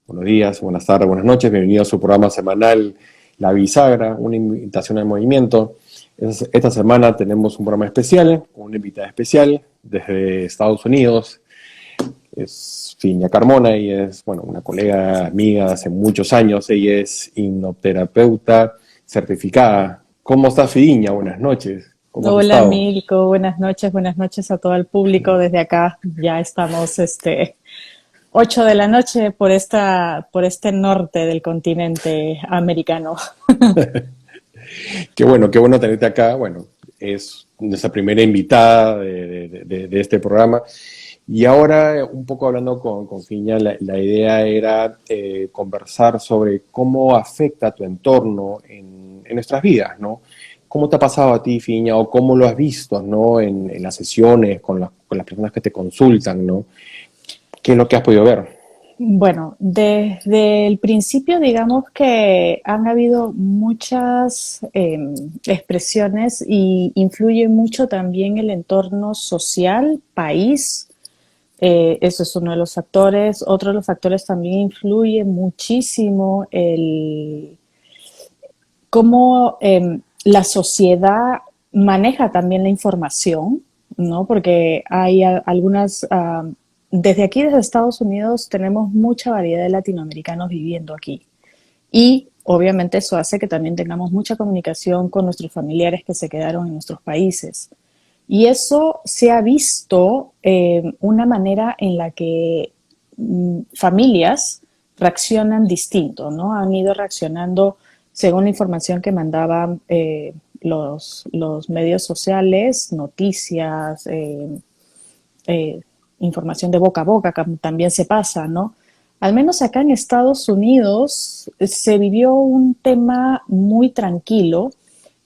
Buenos días, buenas tardes, buenas noches. Bienvenido a su programa semanal La Bisagra, una invitación al movimiento. Esta semana tenemos un programa especial, con una invitada especial desde Estados Unidos. Es Fiña Carmona y es, bueno, una colega, amiga de hace muchos años. Ella es hipnoterapeuta certificada. ¿Cómo está, Fiña? Buenas noches. ¿Cómo has Hola estado? Milko, buenas noches a todo el público desde acá. Ya estamos 8 de la noche por este norte del continente americano. Qué bueno tenerte acá. Bueno, es nuestra primera invitada de este programa. Y ahora, un poco hablando con Fiña, la idea era conversar sobre cómo afecta tu entorno en nuestras vidas, ¿no? ¿Cómo te ha pasado a ti, Fiña, o cómo lo has visto, ¿no? En las sesiones, con las personas que te consultan, ¿no? ¿Qué es lo que has podido ver? Bueno, desde el principio digamos que han habido muchas expresiones y influye mucho también el entorno social, país. Eso es uno de los factores. Otro de los factores también influye muchísimo el cómo la sociedad maneja también la información, ¿no? Porque hay algunas, desde aquí, desde Estados Unidos, tenemos mucha variedad de latinoamericanos viviendo aquí. Y obviamente eso hace que también tengamos mucha comunicación con nuestros familiares que se quedaron en nuestros países. Y eso se ha visto una manera en la que familias reaccionan distinto, ¿no? Han ido reaccionando según la información que mandaban los medios sociales, noticias, eh, información de boca a boca, que también se pasa, ¿no? Al menos acá en Estados Unidos se vivió un tema muy tranquilo,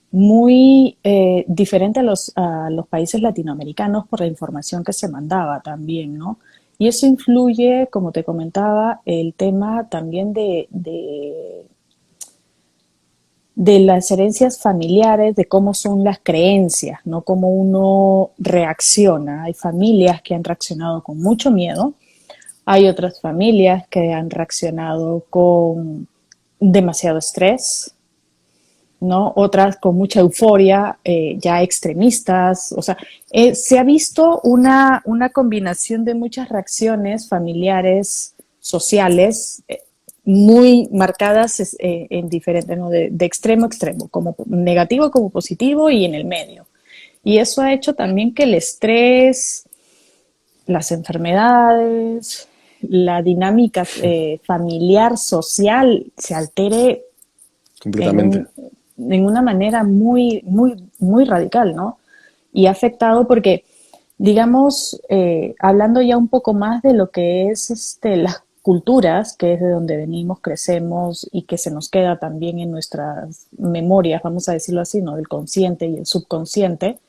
muy diferente a los países latinoamericanos por la información que se mandaba también, ¿no? Y eso influye, como te comentaba, el tema también de las herencias familiares, de cómo son las creencias, ¿no? Cómo uno reacciona. Hay familias que han reaccionado con mucho miedo, hay otras familias que han reaccionado con demasiado estrés, ¿no? Otras con mucha euforia, ya extremistas. O sea, se ha visto una combinación de muchas reacciones familiares, sociales, muy marcadas en diferentes, ¿no? De extremo a extremo, como negativo como positivo y en el medio. Y eso ha hecho también que el estrés, las enfermedades, la dinámica familiar, social, se altere en, Completamente. un, en una manera muy radical, ¿no? Y ha afectado porque, digamos, hablando ya un poco más de lo que es las culturas, que es de donde venimos, crecemos y que se nos queda también en nuestras memorias, vamos a decirlo así, ¿no? Del consciente y el subconsciente,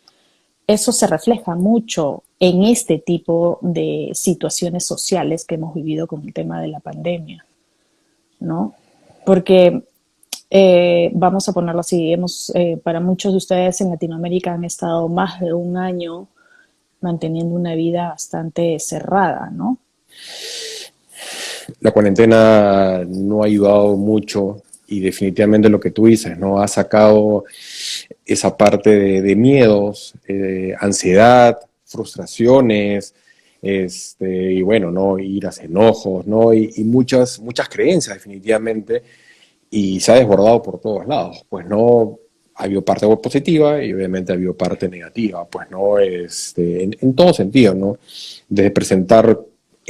eso se refleja mucho en este tipo de situaciones sociales que hemos vivido con el tema de la pandemia, ¿no? Porque vamos a ponerlo así, para muchos de ustedes en Latinoamérica han estado más de un año manteniendo una vida bastante cerrada, ¿no? La cuarentena no ha ayudado mucho y definitivamente lo que tú dices, ¿no? Ha sacado esa parte de miedos, ansiedad, frustraciones, y bueno, ¿no? Iras, enojos, ¿no? Y muchas creencias definitivamente, y se ha desbordado por todos lados, pues no ha habido parte positiva y obviamente ha habido parte negativa, pues no, en todo sentido, ¿no? Desde presentar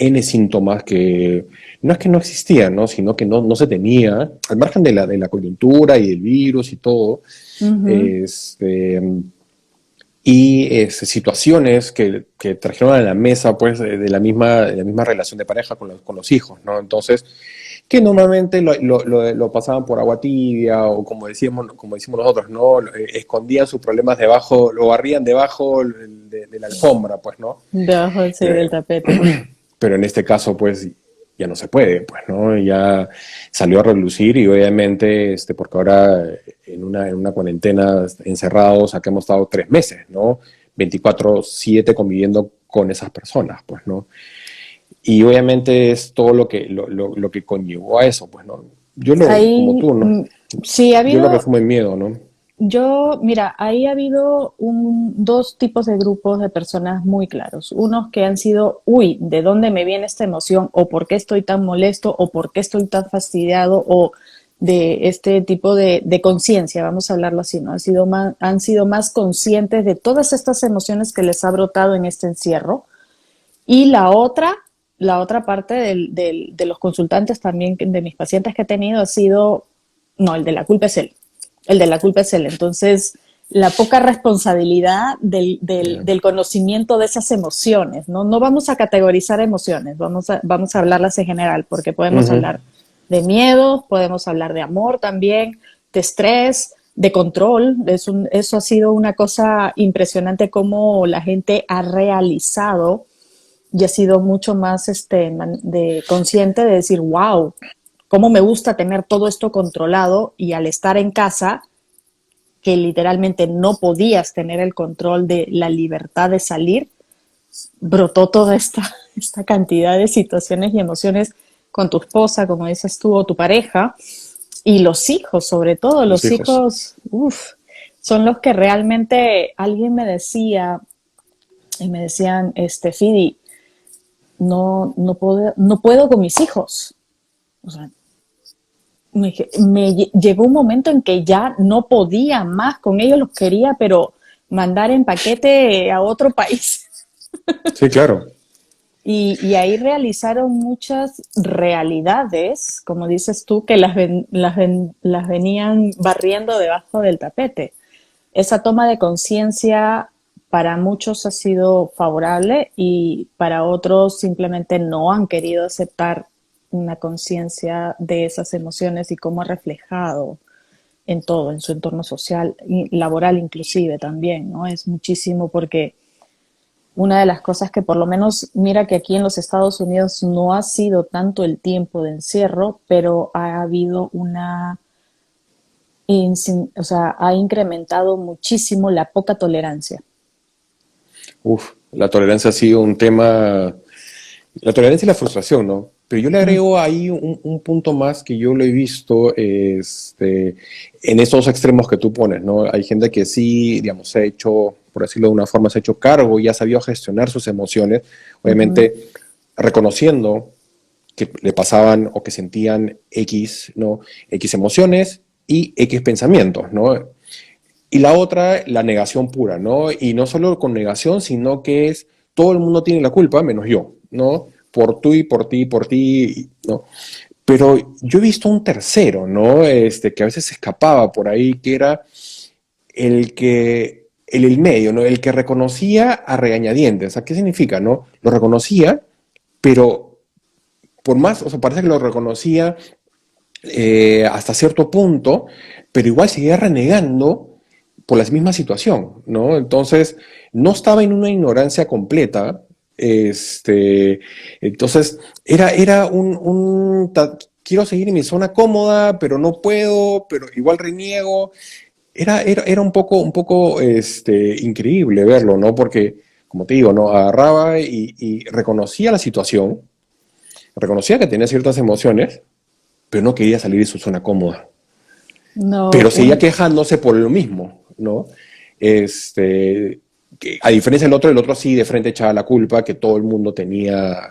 N síntomas que no existían, ¿no? Sino que no se tenía, al margen de la coyuntura y del virus y todo, Ujú. este, situaciones que trajeron a la mesa pues de la misma relación de pareja con los hijos, ¿no? Entonces, que normalmente lo pasaban por agua tibia o como decimos nosotros, ¿no? Escondían sus problemas debajo, lo barrían debajo de la alfombra, pues, ¿no? Debajo sí, Eh, del tapete. pero en este caso, pues, ya no se puede, pues, ¿no? Ya salió a relucir y obviamente, porque ahora en una cuarentena encerrados, acá hemos estado 3 meses, ¿no? 24/7 conviviendo con esas personas, pues, ¿no? Y obviamente es todo lo que conllevó a eso, pues, ¿no? Como Ahí tú, ¿no? sí ha Yo lo habido, resumo en miedo, ¿no? mira, ahí ha habido dos tipos de grupos de personas muy claros. Unos que han sido, uy, ¿de dónde me viene esta emoción? ¿O por qué estoy tan molesto? ¿O por qué estoy tan fastidiado? O de este tipo de conciencia, vamos a hablarlo así, ¿no? Han sido más conscientes de todas estas emociones que les ha brotado en este encierro. Y la otra parte de los consultantes también, de mis pacientes que he tenido, ha sido, no, el de la culpa es él. El de la culpa es él. Entonces, la poca responsabilidad Ya. del conocimiento de esas emociones, ¿no? No vamos a categorizar emociones, vamos a hablarlas en general, porque podemos Ujú. hablar de miedo, podemos hablar de amor también, de estrés, de control. Eso ha sido una cosa impresionante cómo la gente ha realizado y he sido mucho más consciente de decir, wow, cómo me gusta tener todo esto controlado y al estar en casa, que literalmente no podías tener el control de la libertad de salir, brotó toda esta cantidad de situaciones y emociones con tu esposa, como dices tú, o tu pareja, y los hijos, sobre todo, Los los hijos. hijos, uff, son los que realmente alguien me decía, y me decían, Fidi, no puedo con mis hijos. O sea, llegó un momento en que ya no podía más con ellos, los quería, pero mandar en paquete a otro país. Sí, claro. Y ahí realizaron muchas realidades, como dices tú, que las venían barriendo debajo del tapete. Esa toma de conciencia para muchos ha sido favorable y para otros simplemente no han querido aceptar una conciencia de esas emociones y cómo ha reflejado en todo, en su entorno social y laboral inclusive también, ¿no? Es muchísimo porque una de las cosas que por lo menos, mira que aquí en los Estados Unidos no ha sido tanto el tiempo de encierro, pero ha habido o sea, ha incrementado muchísimo la poca tolerancia. Uf, la tolerancia ha sido un tema, la tolerancia y la frustración, ¿no? Pero yo le Mm, agrego ahí un punto más que yo lo he visto en esos extremos que tú pones, ¿no? Hay gente que sí, digamos, se ha hecho, por decirlo de una forma, se ha hecho cargo y ha sabido gestionar sus emociones, ujú, obviamente reconociendo que le pasaban o que sentían X, ¿no? X emociones y X pensamientos, ¿no? Y la otra, la negación pura, ¿no? Y no solo con negación, sino que es todo el mundo tiene la culpa, menos yo, ¿no? Por tú y por ti, por ti, ¿no? Pero yo he visto un tercero, ¿no? Que a veces se escapaba por ahí, que era el medio, ¿no? El que reconocía a regañadientes. O sea, ¿qué significa, no? Lo reconocía, pero por más, o sea, parece que lo reconocía hasta cierto punto, pero igual seguía renegando por la misma situación, ¿no? Entonces, no estaba en una ignorancia completa, entonces, era quiero seguir en mi zona cómoda, pero no puedo, pero igual reniego. Era un poco increíble verlo, ¿no? Porque, como te digo, ¿no? Agarraba y reconocía la situación, reconocía que tenía ciertas emociones, pero no quería salir de su zona cómoda. no, Pero seguía quejándose por lo mismo, ¿no? Que a diferencia del otro sí de frente echaba la culpa, que todo el mundo tenía,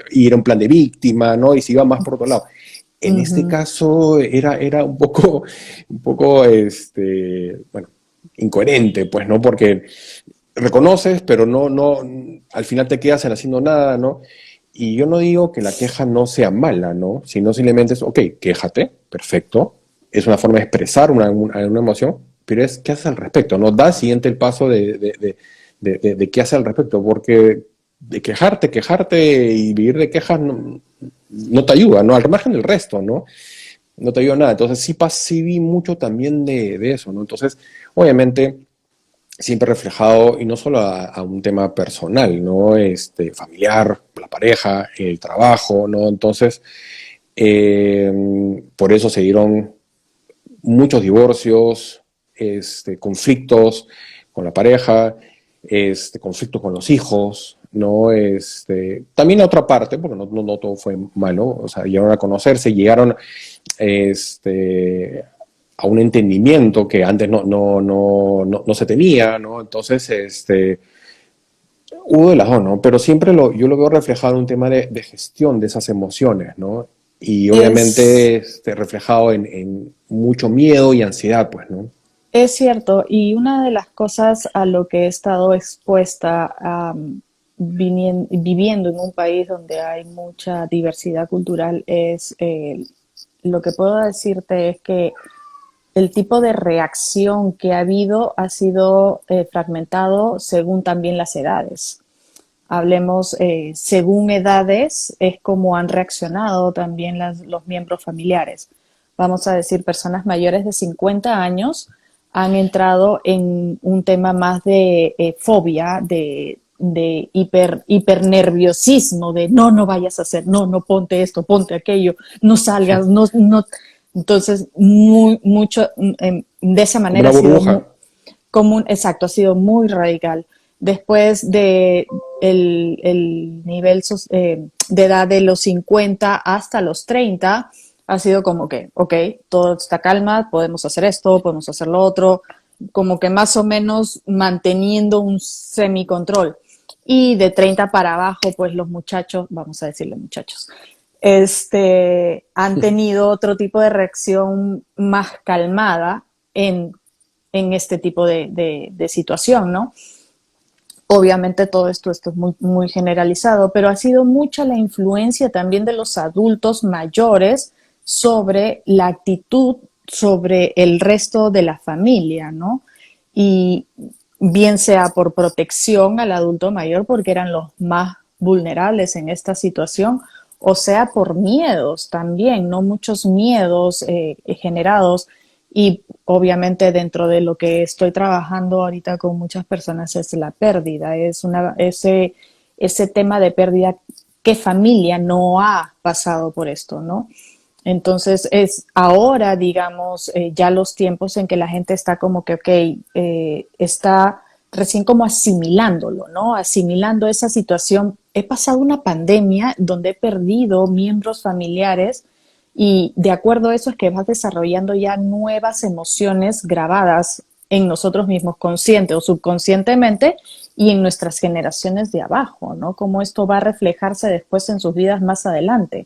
y era un plan de víctima, ¿no? Y se iba más por otro lado. En este ujú, caso era un poco, bueno, incoherente, pues, ¿no? Porque reconoces, pero no, al final te quedas en haciendo nada, ¿no? Y yo no digo que la queja no sea mala, ¿no? Sino simplemente es, ok, quéjate, perfecto. Es una forma de expresar una emoción, pero es qué haces al respecto, ¿no? Da siguiente el paso de qué haces al respecto, porque de quejarte y vivir de quejas no te ayuda, ¿no? Al margen del resto, ¿no? No te ayuda nada. Entonces sí vi mucho también de eso, ¿no? Entonces, obviamente siempre reflejado y no solo a un tema personal, ¿no? Familiar, la pareja, el trabajo, ¿no? Entonces, por eso se dieron muchos divorcios, conflictos con la pareja, conflictos con los hijos, ¿no? También la otra parte, porque no todo fue malo, o sea, llegaron a conocerse, llegaron a un entendimiento que antes no se tenía, ¿no? Entonces, hubo de las dos, ¿no? Pero siempre yo lo veo reflejado en un tema de gestión de esas emociones, ¿no? Y Es, obviamente reflejado en mucho miedo y ansiedad, pues, ¿no? es cierto, y una de las cosas a lo que he estado expuesta viviendo en un país donde hay mucha diversidad cultural es, lo que puedo decirte es que el tipo de reacción que ha habido ha sido fragmentado según también las edades. Hablemos, según edades, es como han reaccionado también los miembros familiares. Vamos a decir, personas mayores de 50 años han entrado en un tema más de fobia, de hipernerviosismo, de no vayas a hacer, no ponte esto, ponte aquello, no salgas, no. Entonces, mucho, de esa Como manera una ha sido burbuja. común, exacto, ha sido muy radical. Después de el nivel de edad de los 50 hasta los 30, ha sido como que, ok, todo está calma, podemos hacer esto, podemos hacer lo otro, como que más o menos manteniendo un semicontrol. Y de 30 para abajo, pues los muchachos, vamos a decirle muchachos, han tenido otro tipo de reacción más calmada en, en este tipo de situación, ¿no? Obviamente todo esto es muy generalizado, pero ha sido mucha la influencia también de los adultos mayores sobre la actitud sobre el resto de la familia, ¿no? Y bien sea por protección al adulto mayor, porque eran los más vulnerables en esta situación, o sea por miedos también, ¿no? Muchos miedos generados y obviamente dentro de lo que estoy trabajando ahorita con muchas personas es la pérdida, ese tema de pérdida, ¿qué familia no ha pasado por esto, no? Entonces es ahora, digamos, ya los tiempos en que la gente está como que, ok, está recién como asimilándolo, ¿no? Asimilando esa situación. He pasado una pandemia donde he perdido miembros familiares y de acuerdo a eso es que vas desarrollando ya nuevas emociones grabadas en nosotros mismos, consciente o subconscientemente, y en nuestras generaciones de abajo, ¿no? Cómo esto va a reflejarse después en sus vidas más adelante.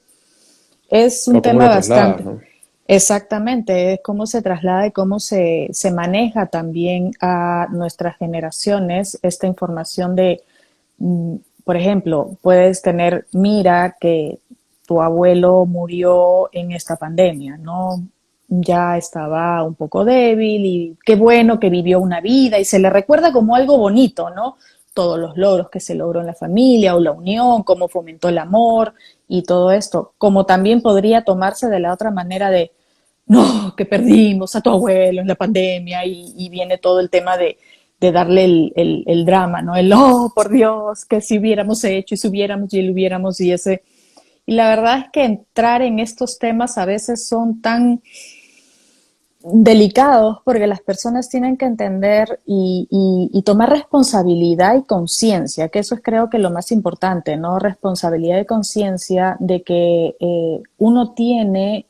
Es un O cómo tema lo trasladas, bastante, ¿no? exactamente, es cómo se traslada y cómo se maneja también a nuestras generaciones esta información de, mm, por ejemplo, puedes tener, mira que tu abuelo murió en esta pandemia, ¿no? Ya estaba un poco débil y qué bueno que vivió una vida y se le recuerda como algo bonito, ¿no? Todos los logros que se logró en la familia o la unión, cómo fomentó el amor y todo esto, como también podría tomarse de la otra manera de, no, que perdimos a tu abuelo en la pandemia y viene todo el tema de darle el drama, ¿no? El, oh, por Dios, que si hubiéramos hecho y si hubiéramos y lo hubiéramos y ese. Y la verdad es que entrar en estos temas a veces son tan delicados porque las personas tienen que entender y tomar responsabilidad y conciencia, que eso es creo que lo más importante, ¿no? Responsabilidad y conciencia de que uno tiene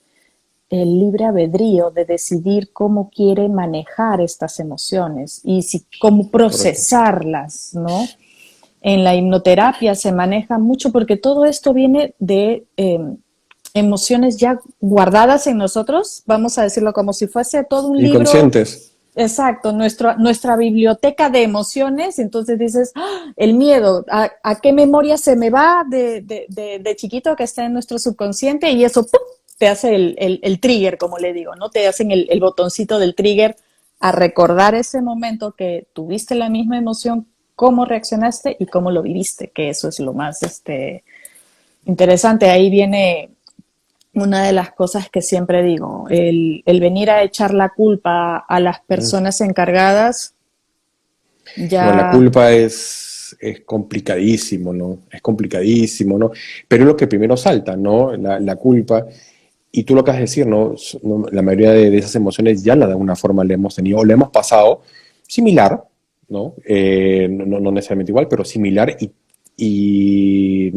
el libre albedrío de decidir cómo quiere manejar estas emociones y si, cómo Correcto. procesarlas, ¿no? En la hipnoterapia se maneja mucho porque todo esto viene de emociones ya guardadas en nosotros, vamos a decirlo como si fuese todo un libro. Inconscientes. Exacto, nuestra biblioteca de emociones, entonces dices, ¡ah! El miedo, ¿a qué memoria se me va de chiquito que está en nuestro subconsciente? Y eso ¡pum! Te hace el trigger, como le digo, ¿no? Te hacen el botoncito del trigger a recordar ese momento que tuviste la misma emoción, cómo reaccionaste y cómo lo viviste, que eso es lo más interesante. Ahí viene una de las cosas que siempre digo, el venir a echar la culpa a las Mm. personas encargadas, No, la ya, culpa es complicadísimo, ¿no? Es complicadísimo, ¿no? Pero es lo que primero salta, ¿no? La culpa. Y tú lo que has de decir, ¿no? La mayoría de esas emociones ya de alguna forma le hemos tenido, o le hemos pasado similar, ¿no? No necesariamente igual, pero similar, y y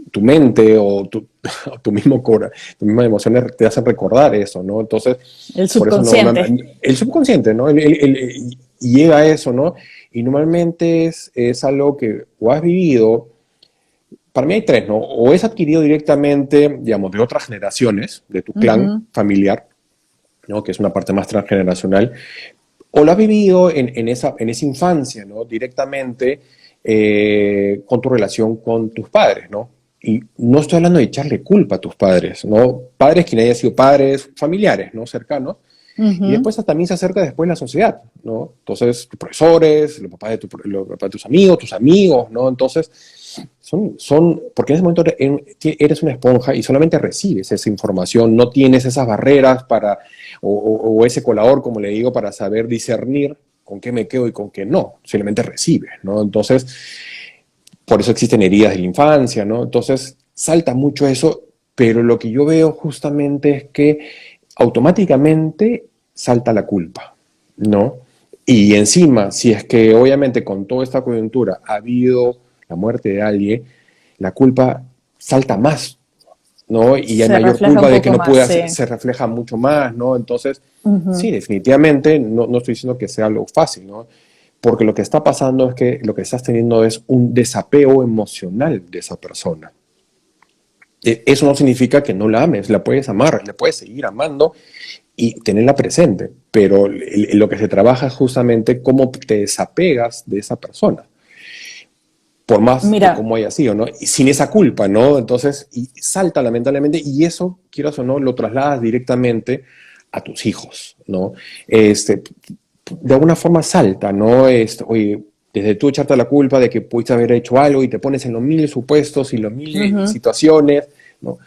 tu mente o tu mismo tus mismas emociones te hacen recordar eso, ¿no? Entonces, El por eso subconsciente. el subconsciente, ¿no? Y llega a eso, ¿no? Y normalmente es algo que o has vivido, para mí hay tres, ¿no? O es adquirido directamente, digamos, de otras generaciones, de tu clan Ujú. familiar, ¿no? Que es una parte más transgeneracional, o lo has vivido en esa infancia, ¿no? Directamente con tu relación con tus padres, ¿no? Y no estoy hablando de echarle culpa a tus padres, ¿no? Padres quien haya sido padres, familiares, ¿no? Cercanos. Y Ujú. después también se acerca después la sociedad, ¿no? Entonces, tus profesores, los papás de tus amigos, ¿no? Entonces, porque en ese momento eres una esponja y solamente recibes esa información, no tienes esas barreras o ese colador, como le digo, para saber discernir con qué me quedo y con qué no, simplemente recibes, ¿no? Entonces, por eso existen heridas de la infancia, ¿no? Entonces, salta mucho eso, pero lo que yo veo justamente es que automáticamente salta la culpa, ¿no? Y encima, si es que obviamente con toda esta coyuntura ha habido la muerte de alguien, la culpa salta más, ¿no? Y hay Se mayor refleja un culpa de que poco no más, puedas, sí. se refleja mucho más, ¿no? Entonces, sí, Ujú. definitivamente, no estoy diciendo que sea algo fácil, ¿no? Porque lo que está pasando es que lo que estás teniendo es un desapego emocional de esa persona. Eso no significa que no la ames, la puedes amar, la puedes seguir amando y tenerla presente, pero lo que se trabaja es justamente cómo te desapegas de esa persona, por más de Mira, cómo haya sido, ¿no? Y sin esa culpa, ¿no? Entonces, y salta lamentablemente, y eso, quieras o no, lo trasladas directamente a tus hijos, ¿no? De alguna forma salta, ¿no? Oye, desde tú echarte la culpa de que pudiste haber hecho algo y te pones en los mil supuestos y los mil ujú. situaciones, ¿no?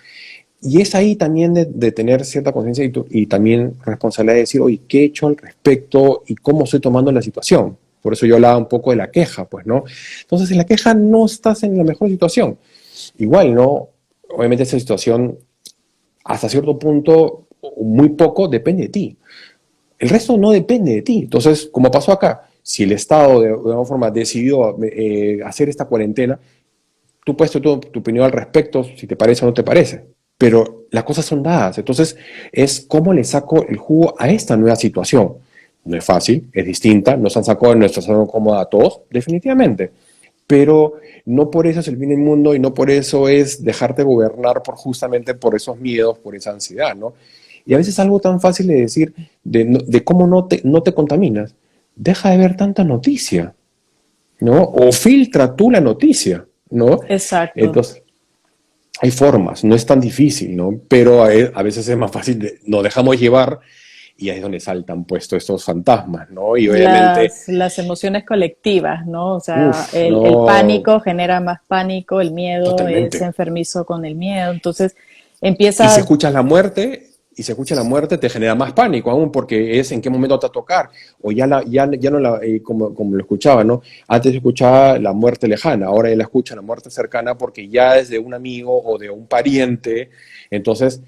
Y es ahí también de tener cierta conciencia y también responsabilidad de decir, oye, ¿qué he hecho al respecto y cómo estoy tomando la situación? Por eso yo hablaba un poco de la queja, pues, ¿no? Entonces, en la queja no estás en la mejor situación. Igual, ¿no? Obviamente esa situación, hasta cierto punto, muy poco, depende de ti. El resto no depende de ti. Entonces, como pasó acá, si el Estado de alguna forma decidió hacer esta cuarentena, tú puedes tener tu opinión al respecto, si te parece o no te parece, pero las cosas son dadas. Entonces, es cómo le saco el jugo a esta nueva situación. No es fácil, es distinta, nos han sacado de nuestra zona cómoda a todos, definitivamente, pero no por eso es el fin del mundo y no por eso es dejarte gobernar justamente por esos miedos, por esa ansiedad, ¿no? Y a veces algo tan fácil de decir, de cómo no te contaminas, deja de ver tanta noticia, ¿no? O filtra tú la noticia, ¿no? Exacto. Entonces, hay formas, no es tan difícil, ¿no? Pero a veces es más fácil, nos dejamos llevar y ahí es donde saltan puestos estos fantasmas, ¿no? Y obviamente, Las emociones colectivas, ¿no? O sea, uff, el no, pánico genera más pánico, el miedo es totalmente. enfermizo con el miedo. Entonces, Y si empieza, escuchas la muerte, y si escuchas la muerte, te genera más pánico aún, porque es en qué momento te va a tocar. O ya no la, como lo escuchaba, ¿no? Antes escuchaba la muerte lejana, ahora ya la escucha la muerte cercana porque ya es de un amigo o de un pariente. Entonces,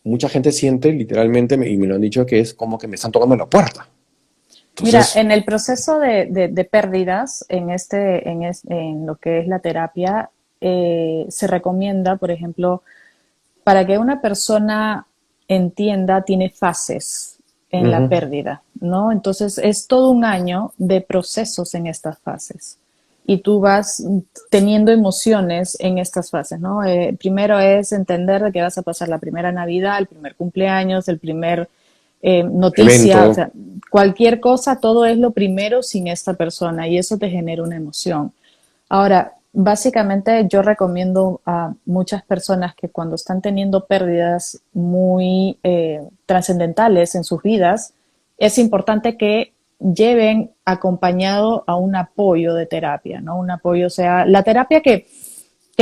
mucha gente siente literalmente, y me lo han dicho, que es como que me están tocando la puerta. mira, Entonces, en el proceso de pérdidas, en lo que es la terapia, se recomienda, por ejemplo, para que una persona entienda, tiene fases en la ujú, pérdida, ¿no? Entonces es todo un año de procesos en estas fases. Y tú vas teniendo emociones en estas fases, ¿no? Primero es entender de que vas a pasar la primera Navidad, el primer cumpleaños, el primer noticia, o evento, sea, cualquier cosa, todo es lo primero sin esta persona y eso te genera una emoción. Ahora, básicamente yo recomiendo a muchas personas que cuando están teniendo pérdidas muy trascendentales en sus vidas, es importante que lleven acompañado a un apoyo de terapia, ¿no? Un apoyo, o sea, la terapia que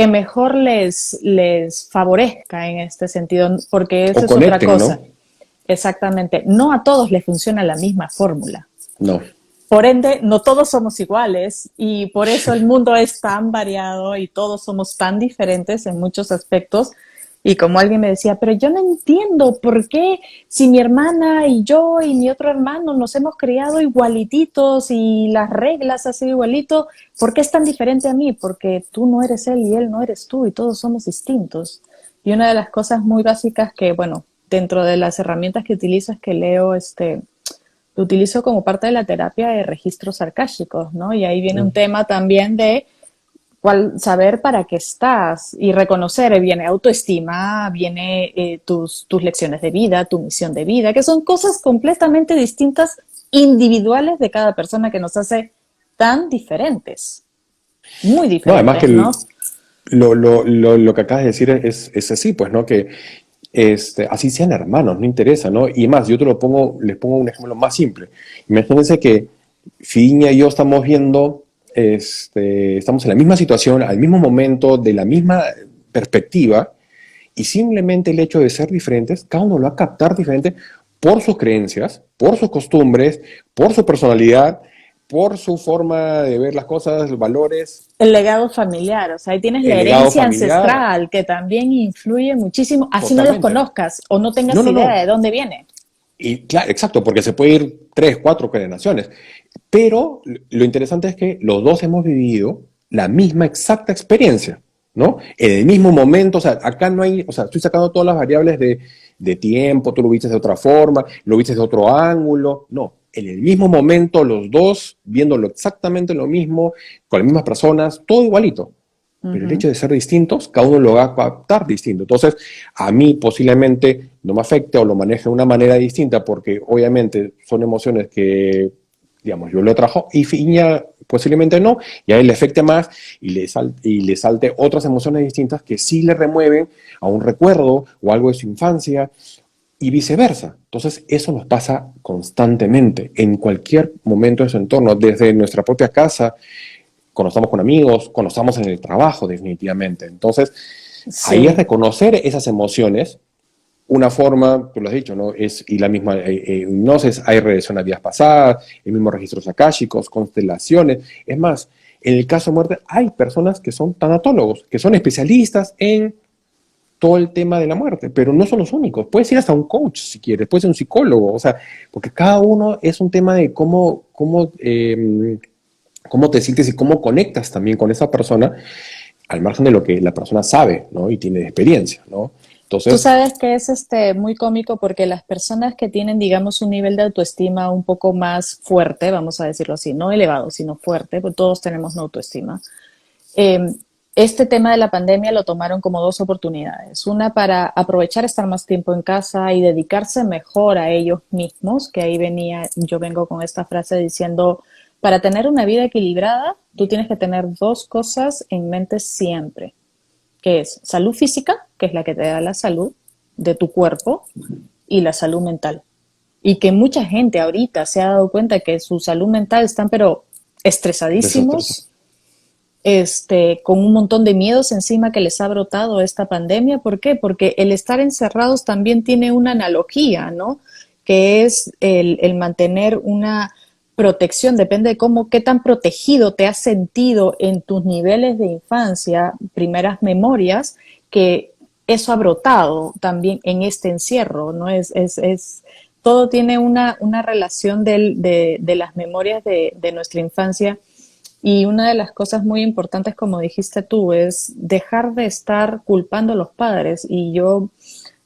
mejor les favorezca en este sentido, porque o eso es otra conecten, ¿no? cosa. Exactamente. No a todos les funciona la misma fórmula. No, Por ende, no todos somos iguales y por eso el mundo es tan variado y todos somos tan diferentes en muchos aspectos. Y como alguien me decía, pero yo no entiendo por qué si mi hermana y yo y mi otro hermano nos hemos criado igualititos y las reglas han sido igualito, ¿por qué es tan diferente a mí? Porque tú no eres él y él no eres tú y todos somos distintos. Y una de las cosas muy básicas que, bueno, dentro de las herramientas que utilizo es que leo, lo utilizo como parte de la terapia de registros arcásicos, ¿no? Y ahí viene un tema también de saber para qué estás y reconocer, viene autoestima, viene tus lecciones de vida, tu misión de vida, que son cosas completamente distintas, individuales de cada persona que nos hace tan diferentes, muy No, además que diferentes, ¿no? lo que acabas de decir es así, pues, ¿no? Que así sean hermanos, no interesa, ¿no? Y más, yo les pongo un ejemplo más simple. Imagínense que Fiña y yo estamos viendo, estamos en la misma situación, al mismo momento, de la misma perspectiva, y simplemente el hecho de ser diferentes, cada uno lo va a captar diferente por sus creencias, por sus costumbres, por su personalidad, por su forma de ver las cosas, los valores, El legado familiar, o sea, ahí tienes el la legado herencia familiar, ancestral que también influye muchísimo, así no los totalmente. conozcas o no tengas No, no, idea no. de dónde viene. Y claro, exacto, porque se puede ir tres, cuatro generaciones. Pero lo interesante es que los dos hemos vivido la misma exacta experiencia, ¿no? En el mismo momento, o sea, acá no hay, o sea, estoy sacando todas las variables de tiempo, tú lo viste de otra forma, lo viste de otro ángulo, no. En el mismo momento, los dos viéndolo exactamente lo mismo, con las mismas personas, todo igualito. Pero el hecho Ujú. de ser distintos, cada uno lo va a captar distinto. Entonces, a mí posiblemente no me afecte o lo maneje de una manera distinta, porque obviamente son emociones que, digamos, yo lo trabajo y Fiña posiblemente no, y a él le afecte más y le salte otras emociones distintas que sí le remueven a un recuerdo o algo de su infancia y viceversa. Entonces, eso nos pasa constantemente en cualquier momento de su entorno, desde nuestra propia casa, cuando estamos con amigos, cuando estamos en el trabajo, definitivamente. Entonces, ahí es Sí, reconocer esas emociones. Una forma, tú lo has dicho, ¿no? Y la misma hipnosis, hay regresión a vidas pasadas, el mismo registros akáshicos, constelaciones. Es más, en el caso de muerte, hay personas que son tanatólogos, que son especialistas en todo el tema de la muerte, pero no son los únicos. Puedes ir hasta un coach si quieres, puedes ser un psicólogo, o sea, porque cada uno es un tema de cómo te sientes y cómo conectas también con esa persona, al margen de lo que la persona sabe, ¿no? Y tiene de experiencia, ¿no? tú Entonces, sabes que es muy cómico porque las personas que tienen, digamos, un nivel de autoestima un poco más fuerte, vamos a decirlo así, no elevado, sino fuerte, porque todos tenemos una autoestima. eh, este tema de la pandemia lo tomaron como dos oportunidades. Una para aprovechar estar más tiempo en casa y dedicarse mejor a ellos mismos, que ahí venía, yo vengo con esta frase diciendo, para tener una vida equilibrada, tú tienes que tener dos cosas en mente siempre, que es salud física, que es la que te da la salud de tu cuerpo, y la salud mental. Y que mucha gente ahorita se ha dado cuenta que su salud mental están pero desastroso. estresadísimos, con un montón de miedos encima que les ha brotado esta pandemia. ¿Por qué? Porque el estar encerrados también tiene una analogía, ¿no? Que es el mantener una protección, depende de cómo, qué tan protegido te has sentido en tus niveles de infancia, primeras memorias, que eso ha brotado también en este encierro, ¿no? Todo tiene una relación de las memorias de nuestra infancia y una de las cosas muy importantes, como dijiste tú, es dejar de estar culpando a los padres. Y yo,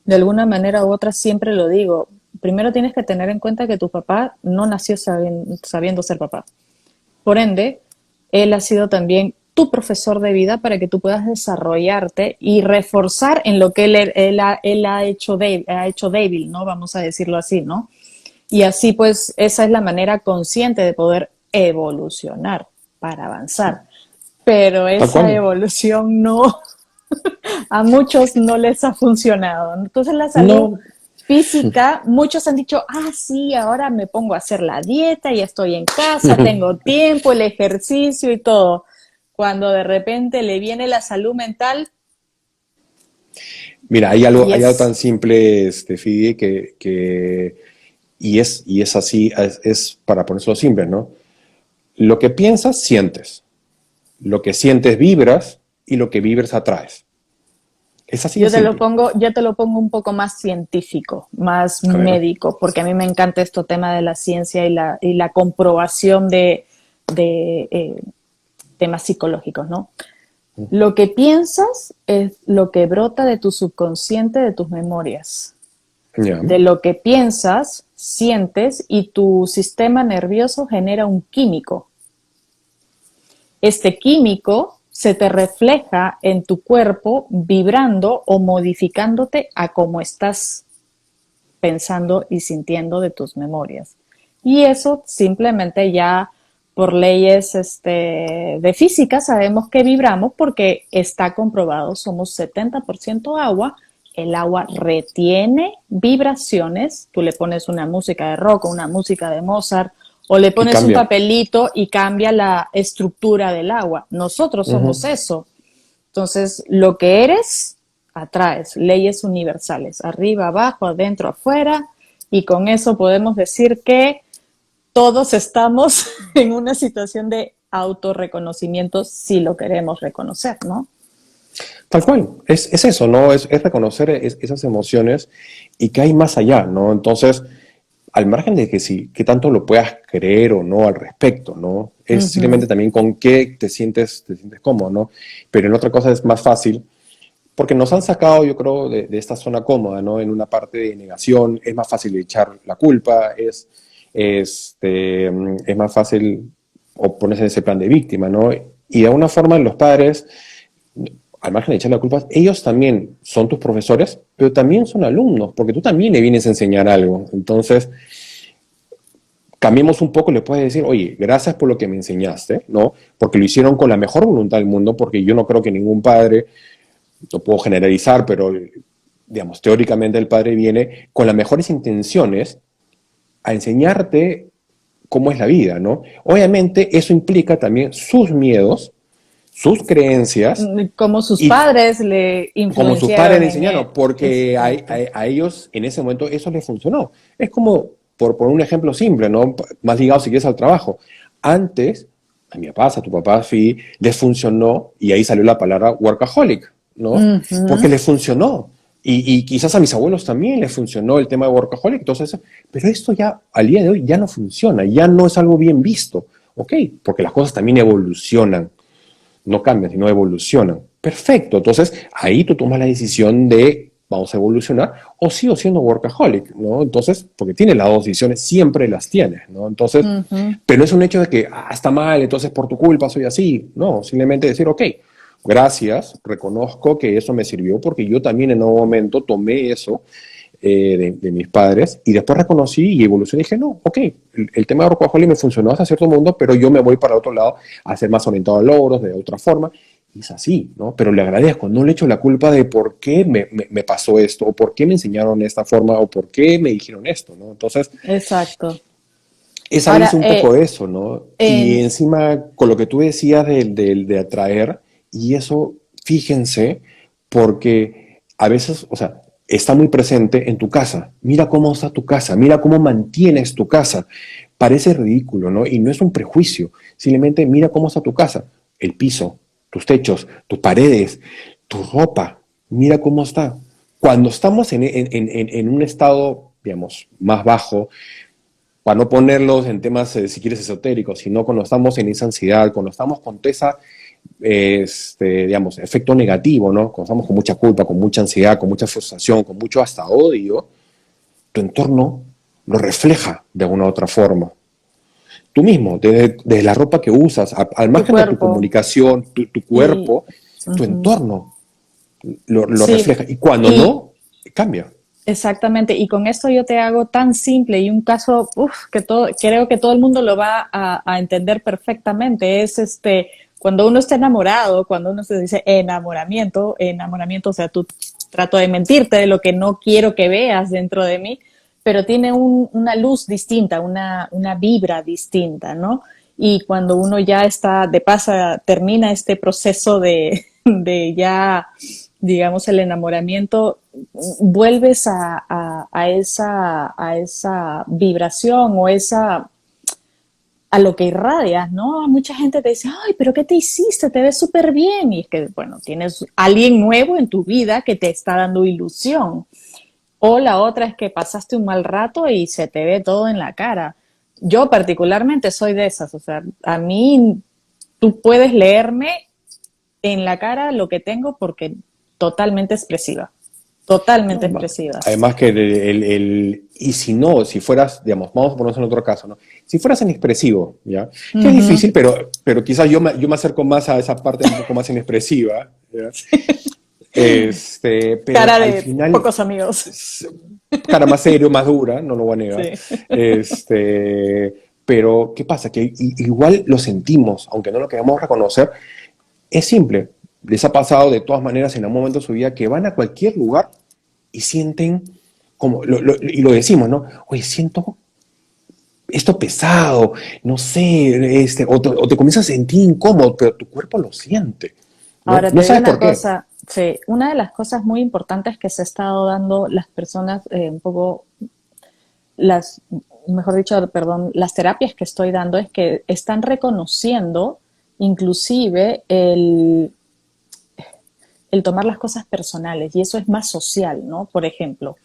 de alguna manera u otra, siempre lo digo. Primero tienes que tener en cuenta que tu papá no nació sabiendo ser papá. Por ende, él ha sido también tu profesor de vida para que tú puedas desarrollarte y reforzar en lo que él ha hecho débil, ¿no? Vamos a decirlo así, ¿no? Y así pues esa es la manera consciente de poder evolucionar para avanzar. Pero Tal esa cual. evolución no, a muchos no les ha funcionado. Entonces la salud No, física, muchos han dicho, sí, ahora me pongo a hacer la dieta, ya estoy en casa, tengo tiempo, el ejercicio y todo. Cuando de repente le viene la salud mental mira, y hay algo tan es, simple, Fidi, y es así, es para ponerlo simple, ¿no? Lo que piensas, sientes. Lo que sientes, vibras, y lo que vibras, atraes. Es así de simple. Yo te lo pongo un poco más científico, más A ver. médico, porque a mí me encanta este tema de la ciencia y la comprobación de temas psicológicos, ¿no? Lo que piensas es lo que brota de tu subconsciente, de tus memorias. Ya. De lo que piensas, sientes y tu sistema nervioso genera un químico. Este químico se te refleja en tu cuerpo vibrando o modificándote a cómo estás pensando y sintiendo de tus memorias. Y eso simplemente ya por leyes de física sabemos que vibramos porque está comprobado, somos 70% agua, el agua retiene vibraciones, tú le pones una música de rock o una música de Mozart o le Y pones un cambia. papelito y cambia la estructura del agua. Nosotros somos Ujú. eso. Entonces, lo que eres, atraes, leyes universales, arriba, abajo, adentro, afuera, y con eso podemos decir que todos estamos en una situación de autorreconocimiento si lo queremos reconocer, ¿no? Tal cual, es eso, ¿no? Es reconocer esas emociones y que hay más allá, ¿no? Entonces, al margen de que si, que tanto lo puedas creer o no al respecto, ¿no? Es Ujú. simplemente también con qué te sientes cómodo, ¿no? Pero en otra cosa es más fácil, porque nos han sacado, yo creo, de esta zona cómoda, ¿no? En una parte de negación, es más fácil echar la culpa, es más fácil o ponerse en ese plan de víctima, ¿no? Y de alguna forma los padres al margen de echar la culpa, ellos también son tus profesores, pero también son alumnos, porque tú también le vienes a enseñar algo. Entonces, cambiemos un poco, le puedes decir, oye, gracias por lo que me enseñaste, ¿no? Porque lo hicieron con la mejor voluntad del mundo, porque yo no creo que ningún padre, no puedo generalizar, pero digamos, teóricamente el padre viene con las mejores intenciones a enseñarte cómo es la vida, ¿no? Obviamente eso implica también sus miedos, sus creencias Como sus y padres le como sus padres influenciaron le en él. enseñaron, porque Exacto. a ellos en ese momento eso les funcionó. Es como, por un ejemplo simple, ¿no? Más ligado si quieres al trabajo. Antes, a mi papá, a tu papá, sí, les funcionó, y ahí salió la palabra workaholic, ¿no? Porque Ujú. les funcionó. Y quizás a mis abuelos también les funcionó el tema de workaholic, entonces, pero esto ya al día de hoy ya no funciona, ya no es algo bien visto, ¿ok? Porque las cosas también evolucionan, no cambian, sino evolucionan. Perfecto, entonces ahí tú tomas la decisión de vamos a evolucionar o sigo siendo workaholic, ¿no? Entonces, porque tienes las dos decisiones, siempre las tienes, ¿no? Entonces, Ujú. pero no es un hecho de que está mal, entonces por tu culpa soy así, no, simplemente decir, ok, gracias, reconozco que eso me sirvió porque yo también en un momento tomé eso de mis padres y después reconocí y evolucioné y dije, no, ok, el tema de workaholic me funcionó hasta cierto mundo, pero yo me voy para otro lado a ser más orientado a logros de otra forma. Y es así, ¿no? Pero le agradezco, no le echo la culpa de por qué me pasó esto, o por qué me enseñaron de esta forma, o por qué me dijeron esto, ¿no? Entonces, Exacto. es salirse Ahora, un poco de eso, ¿no? Y en, encima, con lo que tú decías de atraer, y eso, fíjense, porque a veces, o sea, está muy presente en tu casa. Mira cómo está tu casa, mira cómo mantienes tu casa. Parece ridículo, ¿no? Y no es un prejuicio, simplemente mira cómo está tu casa, el piso, tus techos, tus paredes, tu ropa, mira cómo está. Cuando estamos en un estado, digamos, más bajo, para no ponerlos en temas, si quieres, esotéricos, sino cuando estamos en esa ansiedad, cuando estamos con toda esa, digamos, efecto negativo, ¿no? Cuando estamos con mucha culpa, con mucha ansiedad, con mucha frustración, con mucho hasta odio, tu entorno lo refleja de alguna u otra forma. Tú mismo, desde la ropa que usas, al tu margen de tu cuerpo comunicación, tu y cuerpo, tu ujú. entorno lo Sí, refleja. Y cuando y no, cambia. exactamente. Y con esto yo te hago tan simple y un caso que todo, creo que todo el mundo lo va a entender perfectamente. Es cuando uno está enamorado, cuando uno se dice enamoramiento, enamoramiento, o sea, tú trato de mentirte de lo que no quiero que veas dentro de mí, pero tiene una luz distinta, una vibra distinta, ¿no? Y cuando uno ya está, de pasa, termina este proceso de ya, digamos, el enamoramiento, vuelves a esa vibración o esa a lo que irradias, ¿no? Mucha gente te dice, ay, pero ¿qué te hiciste? Te ves súper bien. Y es que, bueno, tienes alguien nuevo en tu vida que te está dando ilusión. O la otra es que pasaste un mal rato y se te ve todo en la cara. Yo particularmente soy de esas, o sea, a mí tú puedes leerme en la cara lo que tengo porque totalmente expresiva, totalmente No, expresiva. además que y si no, si fueras, digamos, vamos a ponernos en otro caso, ¿no? Si fueras inexpresivo, ¿ya? Que es Ujú. difícil, pero quizás yo me acerco más a esa parte un poco más inexpresiva, ¿ya? Pero Cara al de final, pocos amigos. s- cara más serio, más dura, no lo voy a negar. Sí. Pero, ¿qué pasa? Que igual lo sentimos, aunque no lo queramos reconocer, es simple. Les ha pasado de todas maneras en algún momento de su vida que van a cualquier lugar y sienten como, y lo decimos, ¿no? Oye, siento esto pesado, no sé, o te comienzas a sentir incómodo, pero tu cuerpo lo siente, ¿no? Ahora No te digo sabes una por qué. cosa, sí, una de las cosas muy importantes que se ha estado dando las personas, un poco las, mejor dicho, perdón, las terapias que estoy dando es que están reconociendo inclusive el tomar las cosas personales y eso es más social, ¿no? Por ejemplo,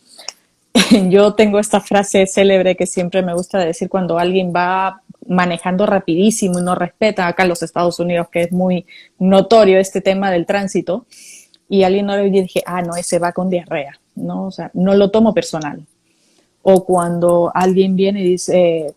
yo tengo esta frase célebre que siempre me gusta decir cuando alguien va manejando rapidísimo y no respeta acá en los Estados Unidos, que es muy notorio este tema del tránsito, y alguien no le dije, ah, no, ese va con diarrea, ¿no? O sea, no lo tomo personal. O cuando alguien viene y dice,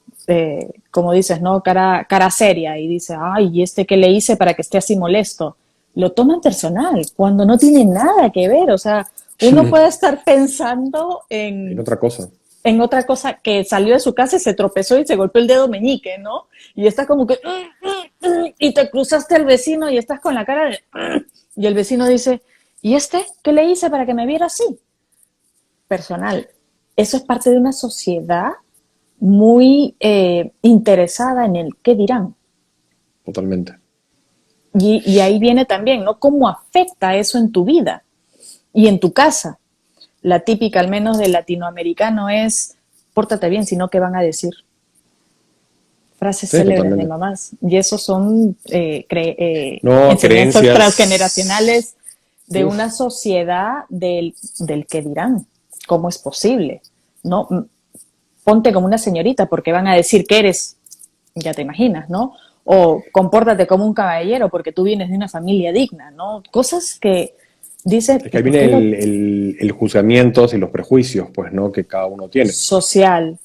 como dices, ¿no? Cara seria y dice, ay, ¿y este qué le hice para que esté así molesto? Lo toman personal, cuando no tiene nada que ver. O sea, uno puede estar pensando En otra cosa. en otra cosa que salió de su casa y se tropezó y se golpeó el dedo meñique, ¿no? Y está como que, y te cruzaste al vecino y estás con la cara de, y el vecino dice, ¿y este qué le hice para que me viera así? Personal. Eso es parte de una sociedad muy interesada en el qué dirán. Totalmente. Y ahí viene también, ¿no? ¿Cómo afecta eso en tu vida y en tu casa? La típica, al menos del latinoamericano, es pórtate bien, sino qué van a decir. Frases Sí, célebres de totalmente. mamás. Y eso son No, enseñanzas creencias. transgeneracionales de una Uf, sociedad del que dirán. ¿Cómo es posible? ¿No? Ponte como una señorita porque van a decir que eres, ya te imaginas, ¿no? O compórtate como un caballero porque tú vienes de una familia digna, ¿no? Cosas que dicen, es que ¿y ahí por viene qué lo el juzgamientos y los prejuicios, pues, ¿no? Que cada uno tiene. social?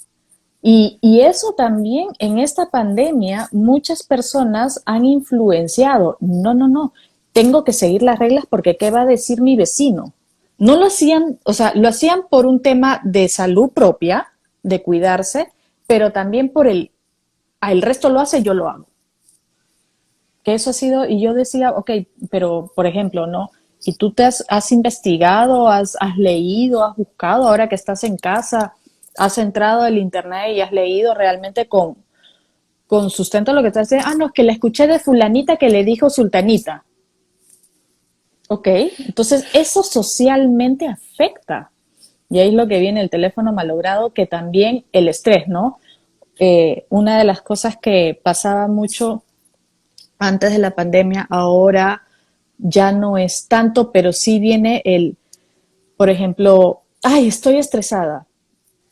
Y eso también en esta pandemia muchas personas han influenciado. No, no, no, tengo que seguir las reglas porque ¿qué va a decir mi vecino? No lo hacían, o sea, lo hacían por un tema de salud propia, de cuidarse, pero también por el resto lo hace, yo lo hago. Que eso ha sido, y yo decía, ok, pero por ejemplo, ¿no? Y tú has investigado, has leído, has buscado, ahora que estás en casa, has entrado al internet y has leído realmente con sustento lo que estás diciendo. Ah, no, es que la escuché de fulanita que le dijo sultanita. Ok, entonces eso socialmente afecta. Y ahí es lo que viene el teléfono malogrado, que también el estrés, ¿no? Una de las cosas que pasaba mucho antes de la pandemia, ahora ya no es tanto, pero sí viene por ejemplo, ay, estoy estresada.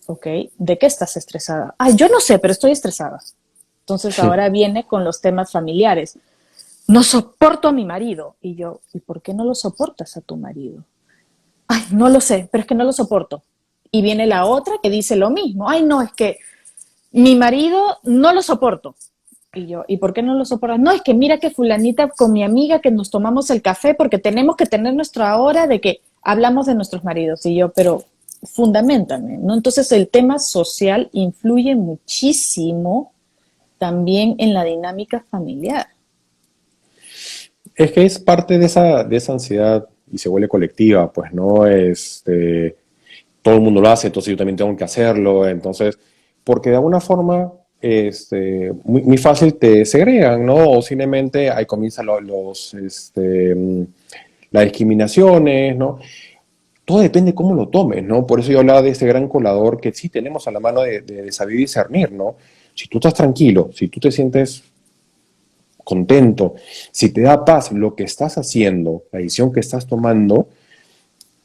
Ok, ¿de qué estás estresada? Ay, yo no sé, pero estoy estresada. Entonces ahora viene con los temas familiares. No soporto a mi marido. Y yo, ¿y por qué no lo soportas a tu marido? Ay, no lo sé, pero es que no lo soporto. Y viene la otra que dice lo mismo. Ay, no, es que mi marido no lo soporto. Y yo, ¿y por qué no lo soportas? No, es que mira que fulanita con mi amiga que nos tomamos el café porque tenemos que tener nuestra hora de que hablamos de nuestros maridos. Y yo, pero fundamentame, ¿no? Entonces el tema social influye muchísimo también en la dinámica familiar. Es que es parte de esa ansiedad y se vuelve colectiva, pues, ¿no? Todo el mundo lo hace, entonces yo también tengo que hacerlo, entonces, porque de alguna forma, muy fácil te segregan, ¿no? O simplemente ahí comienzan las discriminaciones, ¿no? Todo depende de cómo lo tomes, ¿no? Por eso yo hablaba de ese gran colador que sí tenemos a la mano de saber discernir, ¿no? Si tú estás tranquilo, si tú te sientes contento, si te da paz lo que estás haciendo, la decisión que estás tomando,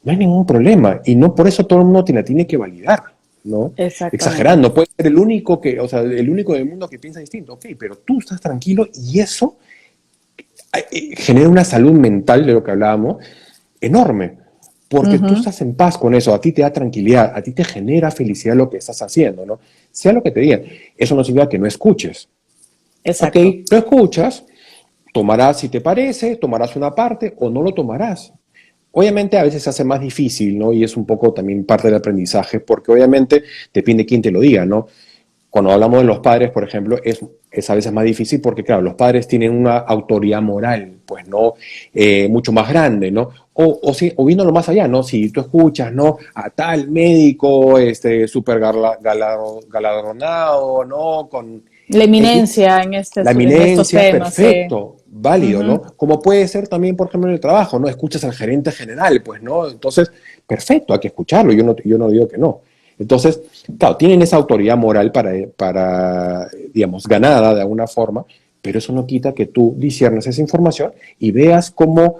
no hay ningún problema. Y no por eso todo el mundo te la tiene que validar, ¿no? Exactamente. Exagerando, puede ser el único que, o sea, el único del mundo que piensa distinto, ok, pero tú estás tranquilo y eso genera una salud mental de lo que hablábamos enorme, porque tú Ujú, estás en paz con eso, a ti te da tranquilidad, a ti te genera felicidad lo que estás haciendo, ¿no? Sea lo que te digan, eso no significa que no escuches. Ok, exacto. lo escuchas, tomarás si te parece, tomarás una parte o no lo tomarás. Obviamente a veces se hace más difícil, ¿no? Y es un poco también parte del aprendizaje, porque obviamente depende de quién te lo diga, ¿no? Cuando hablamos de los padres, por ejemplo, es a veces más difícil porque, claro, los padres tienen una autoridad moral, pues, ¿no? Mucho más grande, ¿no? O viéndolo más allá, ¿no? Si tú escuchas, ¿no? A tal médico, súper galardonado, ¿no? Con La X, eminencia la en estos eminencia, temas, sí. perfecto, válido, ¿no? Ujú. Como puede ser también, por ejemplo, en el trabajo, ¿no? Escuchas al gerente general, pues, ¿no? Entonces, perfecto, hay que escucharlo, yo no digo que no. Entonces, claro, tienen esa autoridad moral digamos, ganada de alguna forma, pero eso no quita que tú disiernes esa información y veas cómo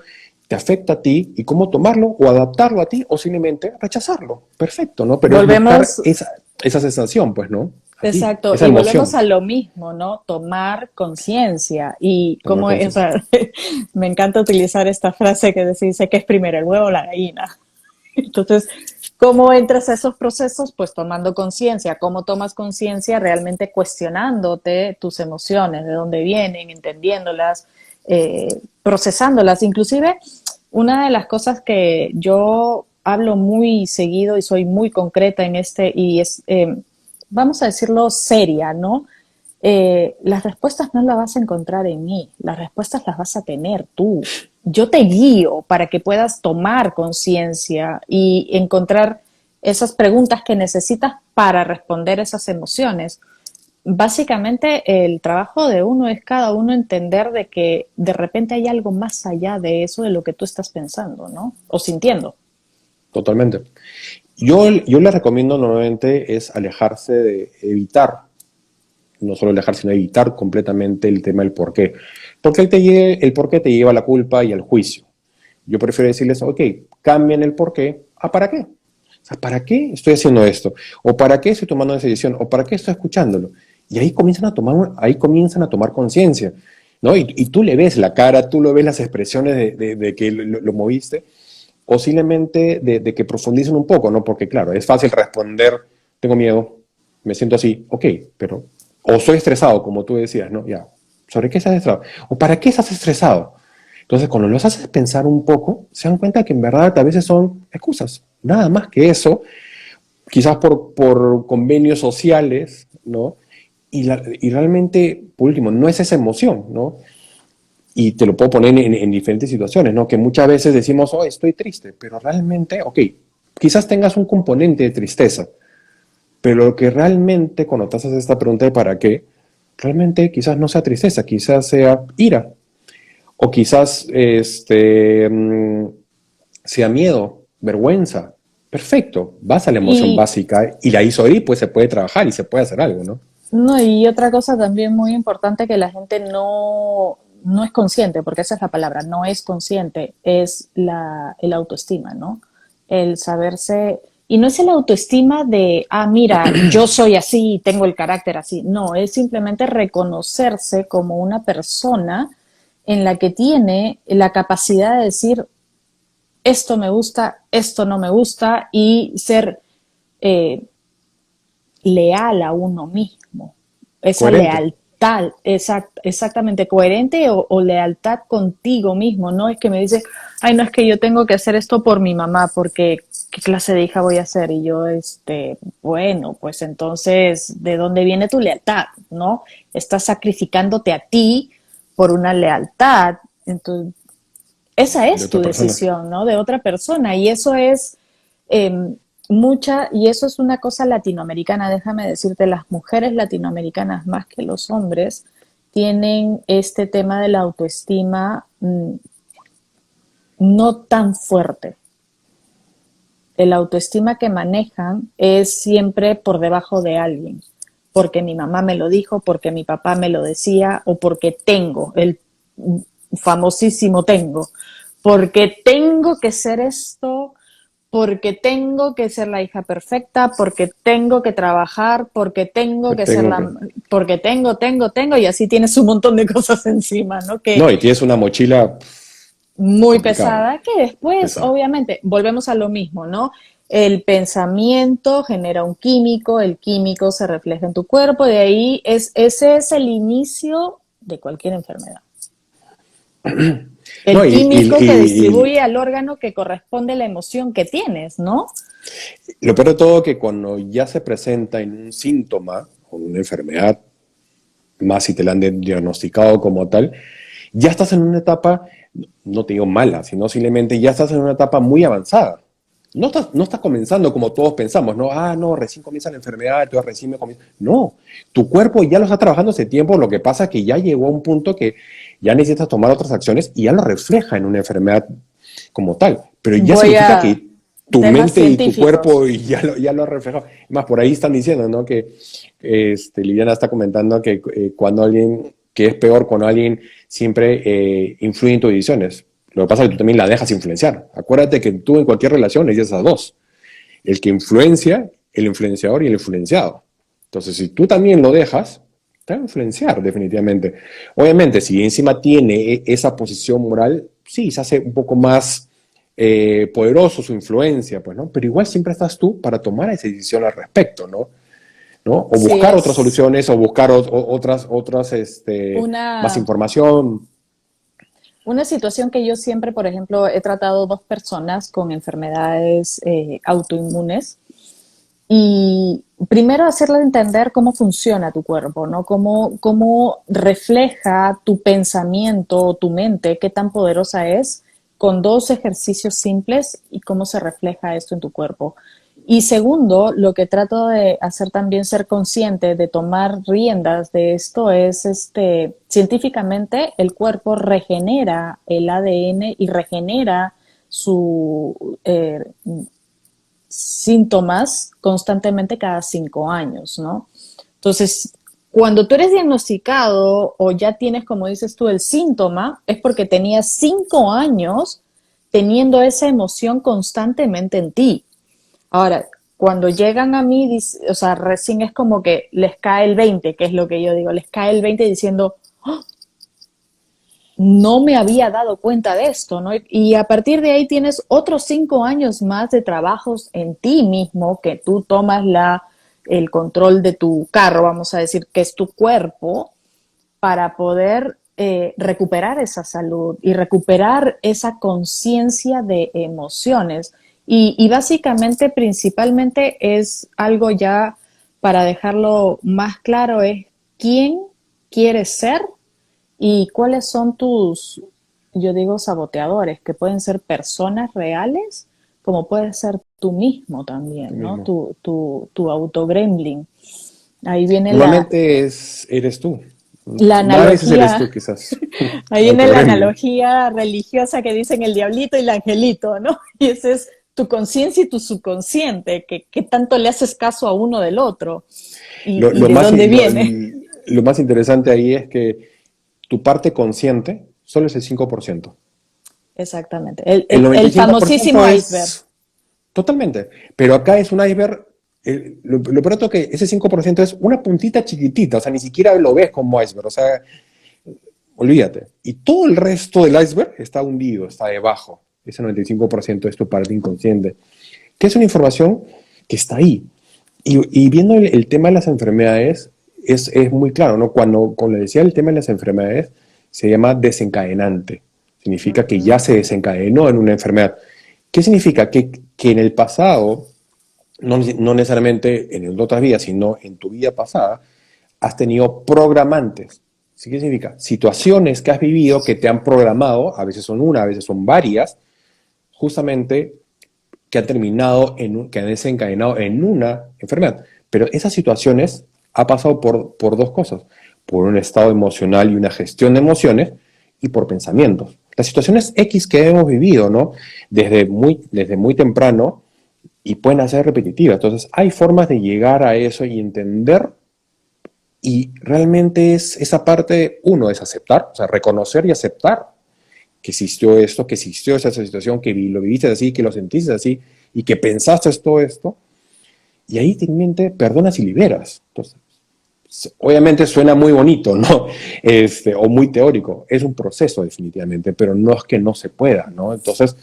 te afecta a ti y cómo tomarlo o adaptarlo a ti o simplemente rechazarlo. Perfecto, ¿no? Pero es buscar Volvemos, esa sensación, pues, ¿no? A ti, exacto, esa y volvemos emoción. a lo mismo, ¿no? Tomar conciencia y Tomar como, o conciencia. sea, me encanta utilizar esta frase que dice que es primero el huevo o la gallina. Entonces, ¿cómo entras a esos procesos? Pues tomando conciencia. ¿Cómo tomas conciencia? Realmente cuestionándote tus emociones, de dónde vienen, entendiéndolas, procesándolas. Inclusive, una de las cosas que yo hablo muy seguido y soy muy concreta en y es, vamos a decirlo, seria, ¿no? Las respuestas no las vas a encontrar en mí, las respuestas las vas a tener tú. Yo te guío para que puedas tomar conciencia y encontrar esas preguntas que necesitas para responder esas emociones. Básicamente el trabajo de uno es cada uno entender de que de repente hay algo más allá de eso de lo que tú estás pensando, ¿no? O sintiendo. Totalmente. Yo le recomiendo normalmente es alejarse de evitar, no solo alejarse, sino evitar completamente el tema del por qué. Porque el por qué te lleva a la culpa y al juicio. Yo prefiero decirles, ok, cambien el por qué a para qué. O sea, ¿para qué estoy haciendo esto? ¿O para qué estoy tomando esa decisión? ¿O para qué estoy escuchándolo? Y ahí comienzan a tomar conciencia, ¿no? Y tú le ves la cara, tú lo ves las expresiones de que lo moviste, o simplemente de que profundicen un poco, ¿no? Porque claro, es fácil responder, tengo miedo, me siento así, ok, pero, o soy estresado, como tú decías, ¿no? Ya, ¿sobre qué estás estresado? ¿O para qué estás estresado? Entonces, cuando los haces pensar un poco, se dan cuenta que en verdad a veces son excusas, nada más que eso, quizás por convenios sociales, ¿no? Y realmente, por último, no es esa emoción, ¿no? Y te lo puedo poner en diferentes situaciones, ¿no? Que muchas veces decimos, oh, estoy triste, pero realmente, ok, quizás tengas un componente de tristeza, pero lo que realmente, cuando te haces esta pregunta de para qué, realmente quizás no sea tristeza, quizás sea ira, o quizás sea miedo, vergüenza. Perfecto, vas a la emoción Y básica y la hizo ahí, pues se puede trabajar y se puede hacer algo, ¿no? no, y otra cosa también muy importante que la gente no es consciente, porque esa es la palabra, no es consciente, es el autoestima, ¿no? El saberse, y no es el autoestima de, ah, mira, yo soy así, tengo el carácter así, no, es simplemente reconocerse como una persona en la que tiene la capacidad de decir, esto me gusta, esto no me gusta, y ser eh, leal a uno mismo. Esa Coherente. lealtad, exactamente, coherente o lealtad contigo mismo. No es que me dices, ay, no es que yo tengo que hacer esto por mi mamá, porque ¿qué clase de hija voy a ser? Y yo, bueno, pues entonces, ¿de dónde viene tu lealtad? ¿No? Estás sacrificándote a ti por una lealtad. Entonces, esa De es tu otra persona. decisión, ¿no? De otra persona. Y eso es eh, y eso es una cosa latinoamericana, déjame decirte, las mujeres latinoamericanas más que los hombres tienen este tema de la autoestima no tan fuerte. El autoestima que manejan es siempre por debajo de alguien. porque mi mamá me lo dijo, porque mi papá me lo decía, o porque tengo, el famosísimo tengo, porque tengo que ser esto, porque tengo que ser la hija perfecta, porque tengo que trabajar, porque tengo Pues que ser tengo la, que... porque tengo, y así tienes un montón de cosas encima, ¿no? Que No, y tienes una mochila muy complicada, pesada, que después, pesada. obviamente, volvemos a lo mismo, ¿no? El pensamiento genera un químico, el químico se refleja en tu cuerpo, de ahí ese es el inicio de cualquier enfermedad. No, El químico que distribuye al órgano que corresponde a la emoción que tienes, ¿no? lo peor de todo que cuando ya se presenta en un síntoma o una enfermedad, más si te la han diagnosticado como tal, ya estás en una etapa, no te digo mala, sino simplemente ya estás en una etapa muy avanzada. No estás comenzando como todos pensamos, ¿no? Ah, no, recién comienza la enfermedad, entonces recién me comienza. No, tu cuerpo ya lo está trabajando hace tiempo, lo que pasa es que ya llegó a un punto que ya necesitas tomar otras acciones y ya lo refleja en una enfermedad como tal. Pero ya Voy significa a que tu temas mente y tu científicos. cuerpo ya lo ha reflejado. Más por ahí están diciendo, ¿no? Que Liliana está comentando que cuando alguien, que es peor cuando alguien siempre influye en tus decisiones. Lo que pasa es que tú también la dejas influenciar. Acuérdate que tú en cualquier relación necesitas a dos. El que influencia, el influenciador y el influenciado. Entonces, si tú también lo dejas, te va a influenciar definitivamente. Obviamente, si encima tiene esa posición moral, sí, se hace un poco más poderoso su influencia, pues, ¿no? Pero igual siempre estás tú para tomar esa decisión al respecto, ¿no? ¿No? O Sí, buscar otras es soluciones o buscar otras más una, información. una situación que yo siempre, por ejemplo, he tratado dos personas con enfermedades autoinmunes. Y primero hacerle entender cómo funciona tu cuerpo, ¿no? Cómo refleja tu pensamiento, tu mente, qué tan poderosa es, con dos ejercicios simples y cómo se refleja esto en tu cuerpo. Y segundo, lo que trato de hacer también ser consciente de tomar riendas de esto es, científicamente el cuerpo regenera el ADN y regenera su síntomas constantemente cada 5 años, ¿no? Entonces, cuando tú eres diagnosticado o ya tienes, como dices tú, el síntoma, es porque tenías 5 años teniendo esa emoción constantemente en ti. Ahora, cuando llegan a mí, o sea, recién es como que les cae el 20, que es lo que yo digo, les cae el 20 diciendo, no me había dado cuenta de esto, ¿no? Y a partir de ahí tienes otros 5 años más de trabajos en ti mismo, que tú tomas el control de tu carro, vamos a decir, que es tu cuerpo, para poder recuperar esa salud y recuperar esa conciencia de emociones. Y básicamente, principalmente, es algo ya para dejarlo más claro, es quién quieres ser y cuáles son tus, yo digo, saboteadores, que pueden ser personas reales, como puedes ser tú mismo Tú también, ¿no? mismo. Tu autogremlin. Ahí viene Normalmente eres tú. la Más veces eres analogía, tú, quizás. ahí viene la Autogremlin. analogía religiosa que dicen el diablito y el angelito, ¿no? Y ese es tu conciencia y tu subconsciente, que tanto le haces caso a uno del otro Lo, y lo de más, dónde lo, viene. lo más interesante ahí es que tu parte consciente solo es el 5%. Exactamente. El, El el, noventa y el cinco por famosísimo ciento iceberg. es totalmente. Pero acá es un iceberg. Lo pronto es que ese 5% es una puntita chiquitita, o sea, ni siquiera lo ves como iceberg, o sea, olvídate. Y todo el resto del iceberg está hundido, está debajo. Ese 95% es tu parte inconsciente, que es una información que está ahí. Y viendo el tema de las enfermedades, es muy claro, ¿no? Cuando le decía el tema de las enfermedades, se llama desencadenante. Significa que ya Ujú. se desencadenó en una enfermedad. ¿Qué significa? Que en el pasado, no necesariamente en otras vidas, sino en tu vida pasada, has tenido programantes. ¿Sí? ¿Qué significa? Situaciones que has vivido que te han programado, a veces son una, a veces son varias, justamente que han terminado que han desencadenado en una enfermedad. Pero esas situaciones ha pasado por dos cosas, por un estado emocional y una gestión de emociones y por pensamientos. Las situaciones X que hemos vivido, ¿no? Desde muy temprano y pueden ser repetitivas. Entonces, hay formas de llegar a eso y entender Y realmente es esa parte, uno, es aceptar, o sea, reconocer y aceptar que existió esto, que existió esa situación, que lo viviste así, que lo sentiste así, y que pensaste todo esto, y ahí te mente perdonas y liberas. Entonces, obviamente suena muy bonito, ¿no? O muy teórico. Es un proceso definitivamente, pero no es que no se pueda, ¿no? Entonces,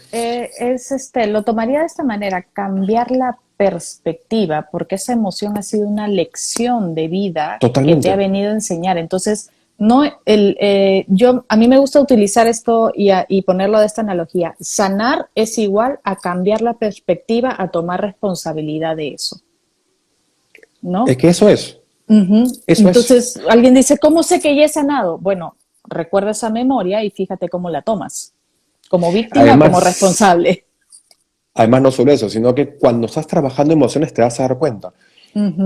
Lo tomaría de esta manera, cambiar la perspectiva, porque esa emoción ha sido una lección de vida que te ha totalmente. venido a enseñar. Entonces, no, a mí me gusta utilizar esto y ponerlo de esta analogía. Sanar es igual a cambiar la perspectiva, a tomar responsabilidad de eso, Es ¿no? que eso es, Ujú. eso es. Entonces, alguien dice, ¿cómo sé que ya he sanado? Bueno, recuerda esa memoria y fíjate cómo la tomas, como víctima o como Además, responsable. además no solo eso, sino que cuando estás trabajando emociones te vas a dar cuenta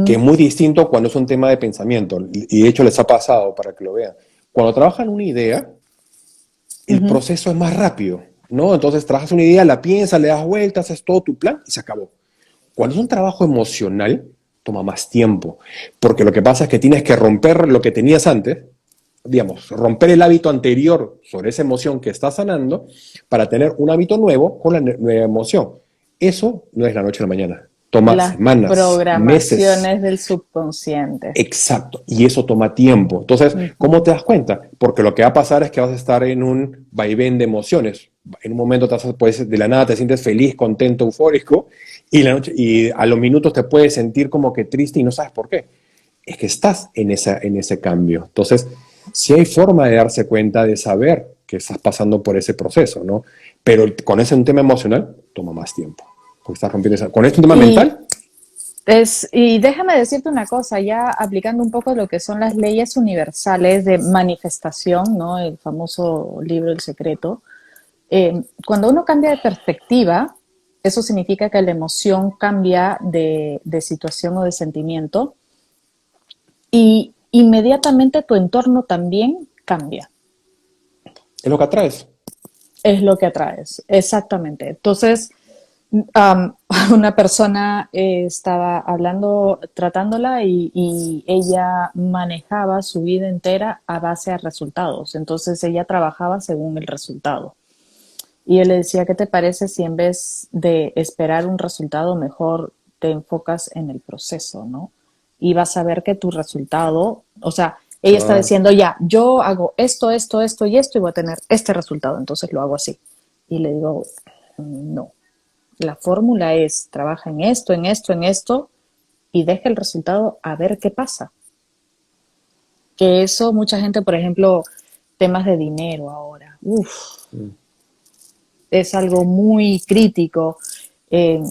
que es Ujú, muy distinto cuando es un tema de pensamiento, y de hecho les ha pasado para que lo vean. Cuando trabajan una idea, el ujú. proceso es más rápido, ¿no? Entonces trabajas una idea, la piensas, le das vueltas, haces todo tu plan y se acabó. Cuando es un trabajo emocional, toma más tiempo, porque lo que pasa es que tienes que romper lo que tenías antes, digamos, romper el hábito anterior sobre esa emoción que estás sanando para tener un hábito nuevo con la nueva emoción. Eso no es la noche a la mañana, toma Las semanas, meses. programaciones del subconsciente. Exacto, y eso toma tiempo. Entonces, ¿cómo Ujú. te das cuenta? Porque lo que va a pasar es que vas a estar en un vaivén de emociones. En un momento pues, de la nada te sientes feliz, contento, eufórico, y a los minutos te puedes sentir como que triste y no sabes por qué. Es que estás en ese cambio. Entonces, sí hay forma de darse cuenta, de saber que estás pasando por ese proceso, ¿no? Pero con ese un tema emocional, toma más tiempo. Porque estás rompiendo esa. Con este un tema Y, mental, y déjame decirte una cosa, ya aplicando un poco lo que son las leyes universales de manifestación, ¿no? El famoso libro El Secreto. Cuando uno cambia de perspectiva, eso significa que la emoción cambia de situación o de sentimiento y inmediatamente tu entorno también cambia. es lo que atraes. Es lo que atraes, exactamente. Entonces, una persona estaba hablando, tratándola y ella manejaba su vida entera a base de resultados. Entonces ella trabajaba según el resultado. Y él le decía, ¿qué te parece si en vez de esperar un resultado mejor te enfocas en el proceso, ¿no? Y vas a ver que tu resultado, o sea, ella está Claro. diciendo, ya, yo hago esto, esto, esto y esto y voy a tener este resultado, entonces lo hago así. Y le digo, no, la fórmula es, trabaja en esto, en esto, en esto y deja el resultado a ver qué pasa. Que eso, mucha gente, por ejemplo, temas de dinero ahora, es algo muy crítico. Eh,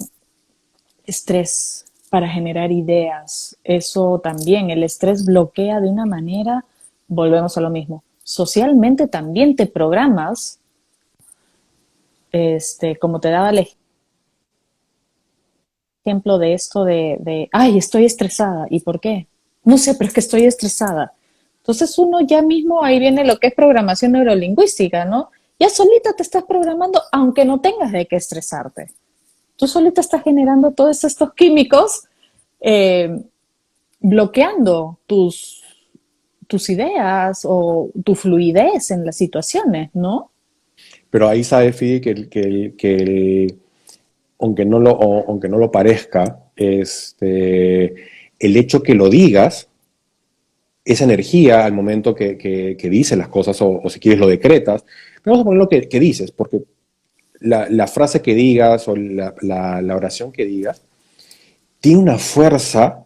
Estrés para generar ideas, eso también, el estrés bloquea de una manera, volvemos a lo mismo. Socialmente también te programas, como te daba el ejemplo de esto ay, estoy estresada. ¿Y por qué? No sé, pero es que estoy estresada. Entonces uno ya mismo, ahí viene lo que es programación neurolingüística, ¿no? Ya solita te estás programando, aunque no tengas de qué estresarte. Tú solita estás generando todos estos químicos eh, bloqueando tus ideas o tu fluidez en las situaciones, ¿no? Pero ahí sabe, Fidi, aunque no lo parezca, el hecho que lo digas, esa energía al momento que dices las cosas, o si quieres lo decretas, pero vamos a poner lo que dices, porque la frase que digas o la oración que digas tiene una fuerza,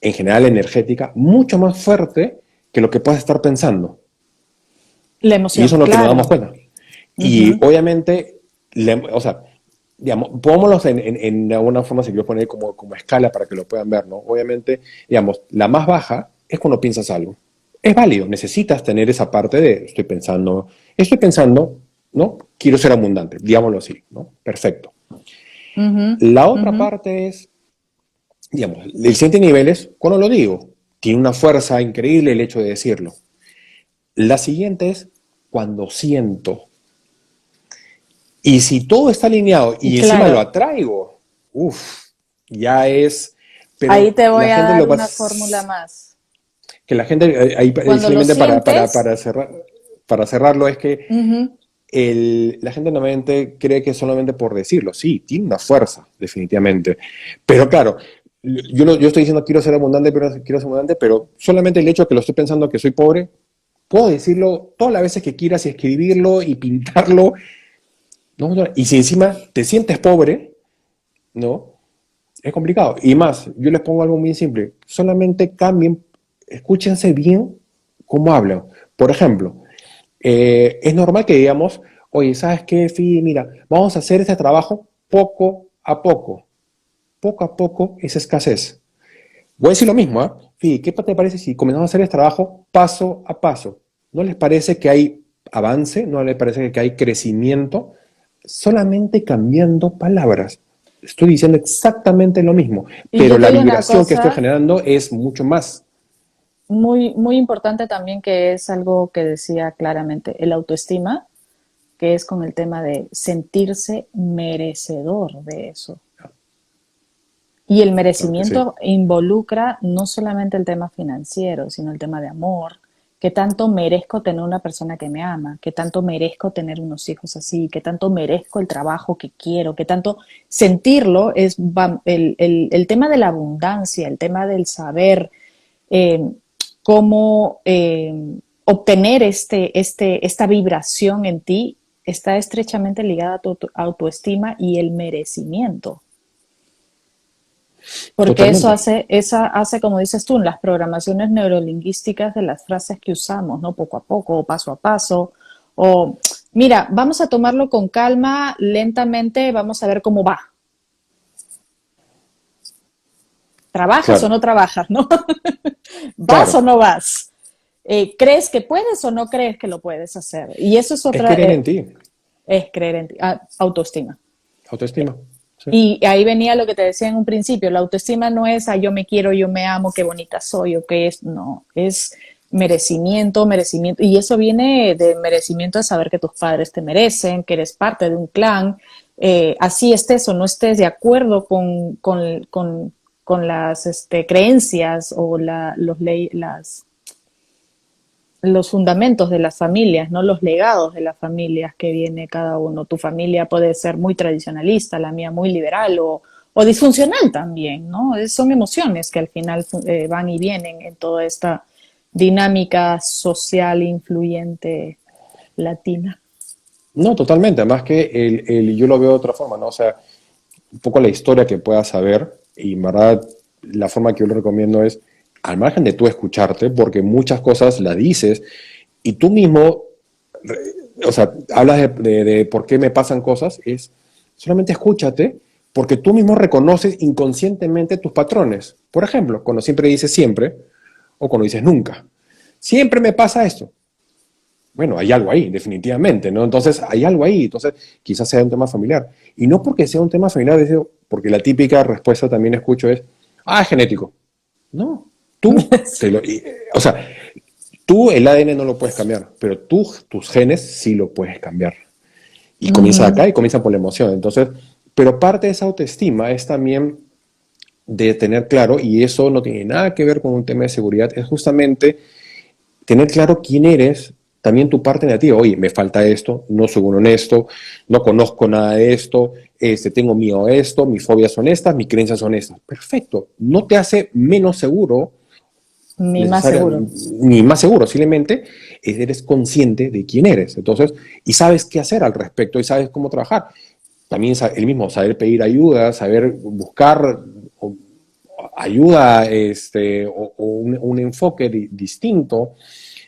en general energética, mucho más fuerte que lo que puedas estar pensando. La Y eso emoción, es lo que nos damos claro. cuenta. Y Ujú. obviamente, o sea, digamos, pongámoslos en alguna forma, si quiero poner como escala para que lo puedan ver, ¿no? Obviamente, digamos, la más baja es cuando piensas algo. Es válido, necesitas tener esa parte de estoy pensando, ¿no? Quiero ser abundante, digámoslo así, ¿no? Perfecto. Ujú, La otra ujú. parte es, digamos, el siguiente nivel es cuando lo digo. Tiene una fuerza increíble el hecho de decirlo. La siguiente es cuando siento. Y si todo está alineado y encima lo Claro, atraigo, uff, ya es, ahí pero te la voy a gente dar lo va, una fórmula más. que la gente, ahí Cuando lo simplemente sientes, para cerrarlo, es que ujú, la gente normalmente cree que solamente por decirlo, sí, tiene una fuerza, definitivamente. Pero claro, yo estoy diciendo quiero ser abundante, pero solamente el hecho de que lo estoy pensando que soy pobre, puedo decirlo todas las veces que quieras y escribirlo y pintarlo, ¿no? Y si encima te sientes pobre, ¿no? Es complicado. Y más, yo les pongo algo muy simple. Solamente cambien, escúchense bien cómo hablan. Por ejemplo, es normal que digamos, oye, ¿sabes qué, Fi? Mira, vamos a hacer este trabajo poco a poco. Poco a poco es escasez. Voy a decir lo mismo, ¿eh? Fi, ¿qué te parece si comenzamos a hacer este trabajo paso a paso? ¿No les parece que hay avance? ¿No les parece que hay crecimiento? Solamente cambiando palabras. Estoy diciendo exactamente lo mismo, y pero yo te la digo una vibración que estoy cosa generando es mucho más. muy, muy importante también, que es algo que decía claramente, el autoestima, que es con el tema de sentirse merecedor de eso. Y el Claro que sí. merecimiento involucra no solamente el tema financiero, sino el tema de amor. ¿Qué tanto merezco tener una persona que me ama? ¿Qué tanto merezco tener unos hijos así? ¿Qué tanto merezco el trabajo que quiero? ¿Qué tanto sentirlo? El tema de la abundancia, el tema del saber eh, cómo obtener esta vibración en ti está estrechamente ligada a tu autoestima y el merecimiento. Porque Totalmente. esa hace, como dices tú, las programaciones neurolingüísticas de las frases que usamos, ¿no? Poco a poco, o paso a paso, o mira, vamos a tomarlo con calma, lentamente, vamos a ver cómo va. ¿Trabajas o Claro, no trabajas, no? ¿Vas o claro. no vas? ¿Crees que puedes o no crees que lo puedes hacer? Y eso es Es otra, creer en ti. es creer en ti, autoestima. Autoestima. Sí. Y ahí venía lo que te decía en un principio, la autoestima no es, yo me quiero, yo me amo, qué bonita soy, o qué es, no, es merecimiento, merecimiento, y eso viene de merecimiento de saber que tus padres te merecen, que eres parte de un clan, así estés o no estés de acuerdo con las creencias o los fundamentos de las familias, ¿no? Los legados de las familias que viene cada uno. Tu familia puede ser muy tradicionalista, la mía muy liberal o disfuncional también, ¿no? Son emociones que al final van y vienen en toda esta dinámica social influyente latina. No, totalmente. Además que yo lo veo de otra forma, ¿no? O sea, un poco la historia que puedas saber, y en verdad la forma que yo lo recomiendo es, al margen de tú escucharte, porque muchas cosas las dices y tú mismo, o sea, hablas de por qué me pasan cosas, es solamente escúchate, porque tú mismo reconoces inconscientemente tus patrones. Por ejemplo, cuando siempre dices siempre o cuando dices nunca. Siempre me pasa esto. Bueno, hay algo ahí, definitivamente, ¿no? Entonces, hay algo ahí, entonces quizás sea un tema familiar. Y no porque sea un tema familiar, porque la típica respuesta también escucho es, es genético. No, o sea, tú el ADN no lo puedes cambiar, pero tú, tus genes sí lo puedes cambiar. Y comienza Ujú. acá y comienza por la emoción. Entonces, pero parte de esa autoestima es también de tener claro, y eso no tiene nada que ver con un tema de seguridad, es justamente tener claro quién eres, también tu parte negativa. Oye, me falta esto, no soy un honesto, no conozco nada de esto, tengo miedo a esto, mis fobias son estas, mis creencias son estas. Perfecto. No te hace menos seguro, Ni más necesaria, seguro. ni más seguro, simplemente eres consciente de quién eres. Entonces, y sabes qué hacer al respecto y sabes cómo trabajar. También el mismo, saber pedir ayuda, saber buscar ayuda o un enfoque distinto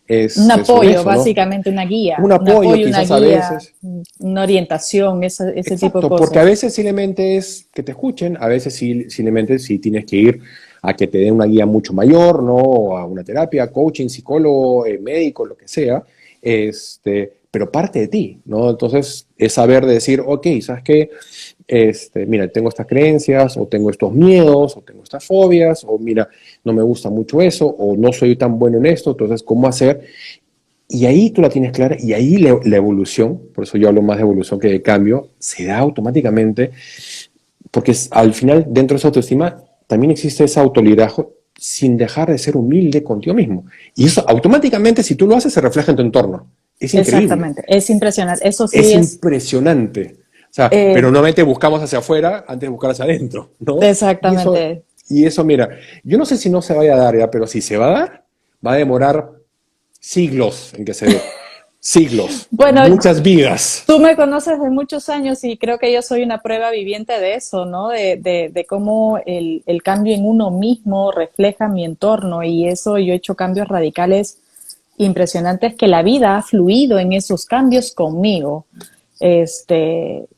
Un sobre apoyo, eso, ¿no? básicamente Un un apoyo apoyo, una quizás a guía, veces. una orientación, ese tipo de Exacto, porque a cosas. veces simplemente es que te escuchen, a veces sí, simplemente sí tienes que ir a que te den una guía mucho mayor, ¿no? O a una terapia, coaching, psicólogo, médico, lo que sea, pero parte de ti, ¿no? Entonces es saber decir, ok, ¿sabes qué? Mira, tengo estas creencias, o tengo estos miedos, o tengo estas fobias, o mira, no me gusta mucho eso, o no soy tan bueno en esto, entonces, ¿cómo hacer? Y ahí tú la tienes clara, y ahí la evolución, por eso yo hablo más de evolución que de cambio, se da automáticamente, porque al final, dentro de esa autoestima, también existe ese autoliderazgo, sin dejar de ser humilde contigo mismo. Y eso automáticamente, si tú lo haces, se refleja en tu entorno. Es increíble. Exactamente, es impresionante. Eso sí Es es. impresionante. O sea, pero eh, normalmente buscamos hacia afuera antes de buscar hacia adentro, ¿no? Y eso, exactamente. y eso, mira, yo no sé si no se vaya a dar ya, pero si se va a dar, va a demorar siglos en que se dé. Siglos, Bueno, muchas vidas. tú me conoces de muchos años y creo que yo soy una prueba viviente de eso, ¿no? De cómo el cambio en uno mismo refleja mi entorno y eso yo he hecho cambios radicales impresionantes que la vida ha fluido en esos cambios conmigo. Ahora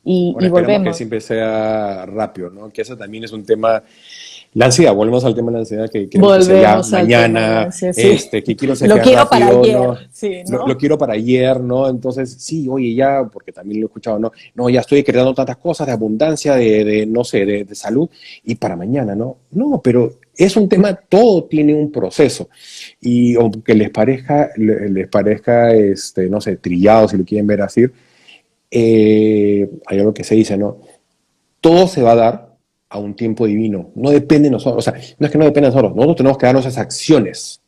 Y esperamos que volvemos, siempre sea rápido, ¿no? Que eso también es un tema. La ansiedad, volvemos al tema de la ansiedad, que queremos que sea ya, volvemos al tema de la mañana, ansiedad, sí. que quiero Lo sea quiero para rápido, ayer, ¿no? sí, Lo ¿no? quiero para ayer, ¿no? Entonces, sí, oye, ya, porque también lo he escuchado, ¿no? No, ya estoy creando tantas cosas de abundancia, no sé, de salud, y para mañana, ¿no? No, pero es un tema, todo tiene un proceso. Y aunque les parezca, no sé, trillado, si lo quieren ver así, hay algo que se dice, ¿no? Todo se va a dar a un tiempo divino. No depende de nosotros. O sea, no es que no dependa de nosotros. Nosotros tenemos que dar nuestras acciones.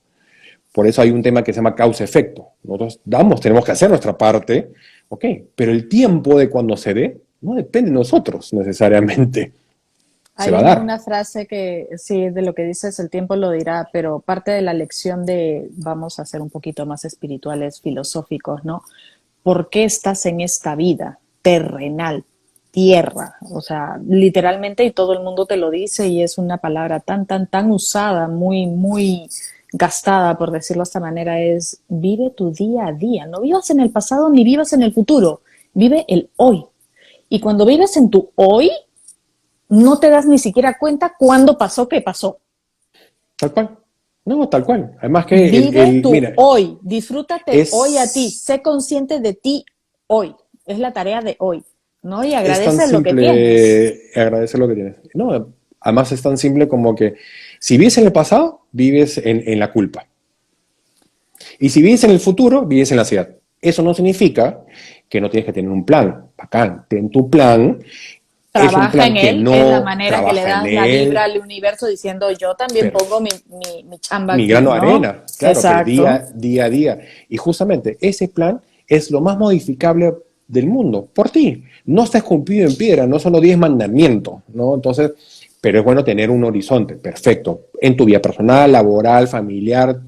Por eso hay un tema que se llama causa-efecto. Nosotros tenemos que hacer nuestra parte, ok, pero el tiempo de cuando se dé no depende de nosotros necesariamente. Se va a Hay dar. una frase que sí, de lo que dices, el tiempo lo dirá, pero parte de la lección de, vamos a ser un poquito más espirituales, filosóficos, ¿no? ¿Por qué estás en esta vida terrenal, tierra? O sea, literalmente, y todo el mundo te lo dice, y es una palabra tan, tan, tan usada, muy, muy gastada, por decirlo de esta manera, es vive tu día a día. No vivas en el pasado ni vivas en el futuro, vive el hoy. Y cuando vives en tu hoy, no te das ni siquiera cuenta cuándo pasó, qué pasó. Tal cual. No, tal cual. Además que Vive tu mira, hoy, disfrútate hoy a ti, es, sé consciente de ti hoy. Es la tarea de hoy, ¿no? Y es tan agradece lo que tienes. simple agradecer lo que tienes. No, además es tan simple como que si vives en el pasado, vives en la culpa. Y si vives en el futuro, vives en la ciudad. Eso no significa que no tienes que tener un plan. Bacán, ten tu plan. Es un Trabaja plan en que él, es la no manera que le trabaja en das la vibra él, al universo diciendo yo también pero pongo mi chamba mi aquí, grano de ¿no? arena, claro, pero Exacto. día a día. Y justamente ese plan es lo más modificable del mundo, por ti. No está esculpido en piedra, no son los 10 mandamientos, ¿no? Entonces, pero es bueno tener un horizonte, perfecto, en tu vida personal, laboral, familiar,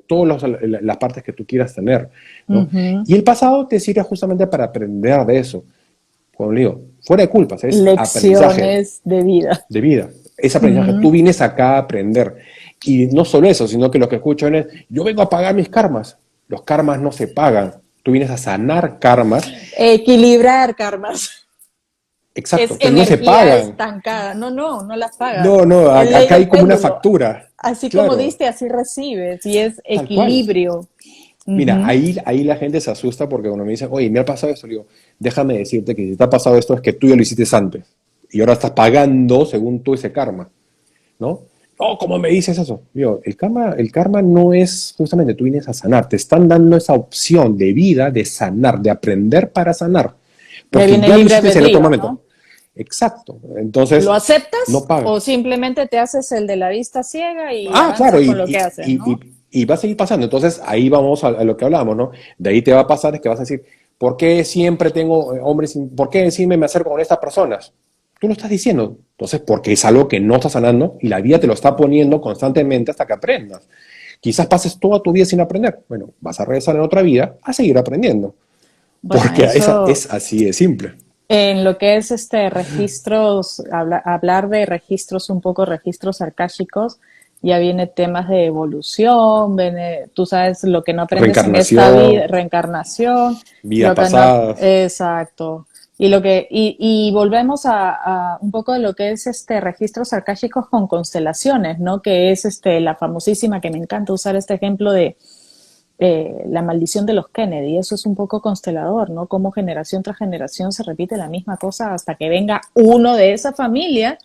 todas las partes que tú quieras tener, ¿no? Ujú. Y el pasado te sirve justamente para aprender de eso. Como le digo, fuera de culpas, es aprendizaje Lecciones de vida. de vida. Es aprendizaje. Ujú. Tú vienes acá a aprender. Y no solo eso, sino que lo que escuchan es, yo vengo a pagar mis karmas. Los karmas no se pagan. Tú vienes a sanar karmas. Equilibrar karmas. Es Exacto, pero no se energía pagan. estancada. No, no, no las pagas. No, no, Es ley acá del hay como una péndulo. factura. Así como Claro, diste, así recibes. Y es tal cual. equilibrio. Mira, Ujú. ahí la gente se asusta porque cuando me dicen, oye, me ha pasado esto, le digo, déjame decirte que si te ha pasado esto es que tú ya lo hiciste antes. Y ahora estás pagando según tú ese karma. ¿No? Oh, ¿cómo me dices eso? Digo, el karma no es justamente tú vienes a sanar, te están dando esa opción de vida, de sanar, de aprender para sanar, Ya porque viene el ya lo libre hiciste en otro albedrío, momento. ¿no? Exacto. ¿Lo Entonces, no aceptas paga. o simplemente te haces el de la vista ciega y Ah, claro, avanzas con lo que haces, ¿no? y va a seguir pasando. Entonces, ahí vamos a lo que hablamos, ¿no? De ahí te va a pasar es que vas a decir, ¿por qué siempre tengo hombres, por qué siempre me acerco con estas personas? Tú lo estás diciendo. Entonces, porque es algo que no estás sanando y la vida te lo está poniendo constantemente hasta que aprendas. Quizás pases toda tu vida sin aprender. Bueno, vas a regresar en otra vida a seguir aprendiendo. Bueno, Porque eso es así de simple. en lo que es registros, hablar de registros, un poco registros arcáicos, ya viene temas de evolución, tú sabes lo que no aprendes en esta vida, Reencarnación, reencarnación, vidas lo que no, pasadas. exacto. Y volvemos a un poco de lo que es registros arcáicos con constelaciones, ¿no? Que es la famosísima, que me encanta usar este ejemplo de la maldición de los Kennedy. Eso es un poco constelador, ¿no? Como generación tras generación se repite la misma cosa hasta que venga uno de esa familia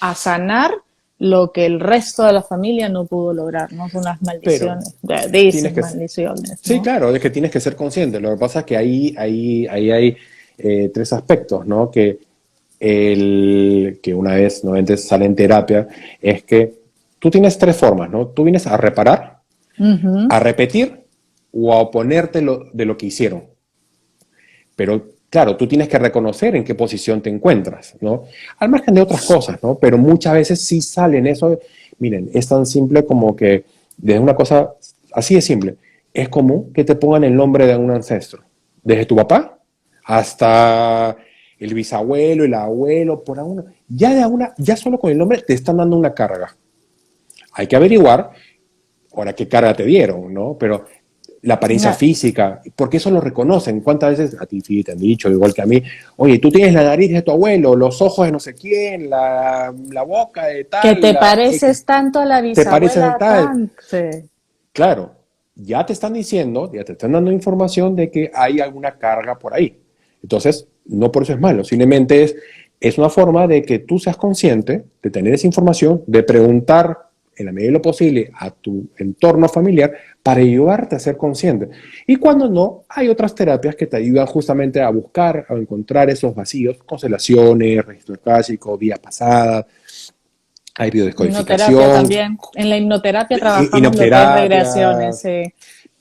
a sanar lo que el resto de la familia no pudo lograr, ¿no? Son las Pero maldiciones, tienes dicen que. maldiciones, Sí, ¿no? claro, es que tienes que ser consciente. Lo que pasa es que ahí hay tres aspectos, ¿no? Que una vez nuevamente sale en terapia, es que tú tienes tres formas, ¿no? Tú vienes a reparar, Ujú. a repetir o a oponerte de lo que hicieron. Pero claro, tú tienes que reconocer en qué posición te encuentras, ¿no? Al margen de otras cosas, ¿no? Pero muchas veces sí salen eso. Miren, es tan simple como que desde una cosa así de simple, es común que te pongan el nombre de un ancestro, desde tu papá hasta el bisabuelo, el abuelo, por alguno. Ya solo con el nombre te están dando una carga. Hay que averiguar ahora qué carga te dieron, ¿no? Pero la apariencia Na- física, porque eso lo reconocen. ¿Cuántas veces a ti sí te han dicho, igual que a mí, oye, tú tienes la nariz de tu abuelo, los ojos de no sé quién, la boca de que tal, te pareces tanto a la te pareces de bisabuela tal? tan... Sí. Claro, ya te están diciendo, ya te están dando información de que hay alguna carga por ahí. Entonces, no por eso es malo, simplemente es una forma de que tú seas consciente de tener esa información, de preguntar en la medida de lo posible a tu entorno familiar para ayudarte a ser consciente. Y cuando no, hay otras terapias que te ayudan justamente a buscar, a encontrar esos vacíos, constelaciones, registro akáshico, vías pasadas, hay Hipnoterapia biodescodificación, también. En la hipnoterapia trabajamos lo que es regresiones. inopterapias, Sí.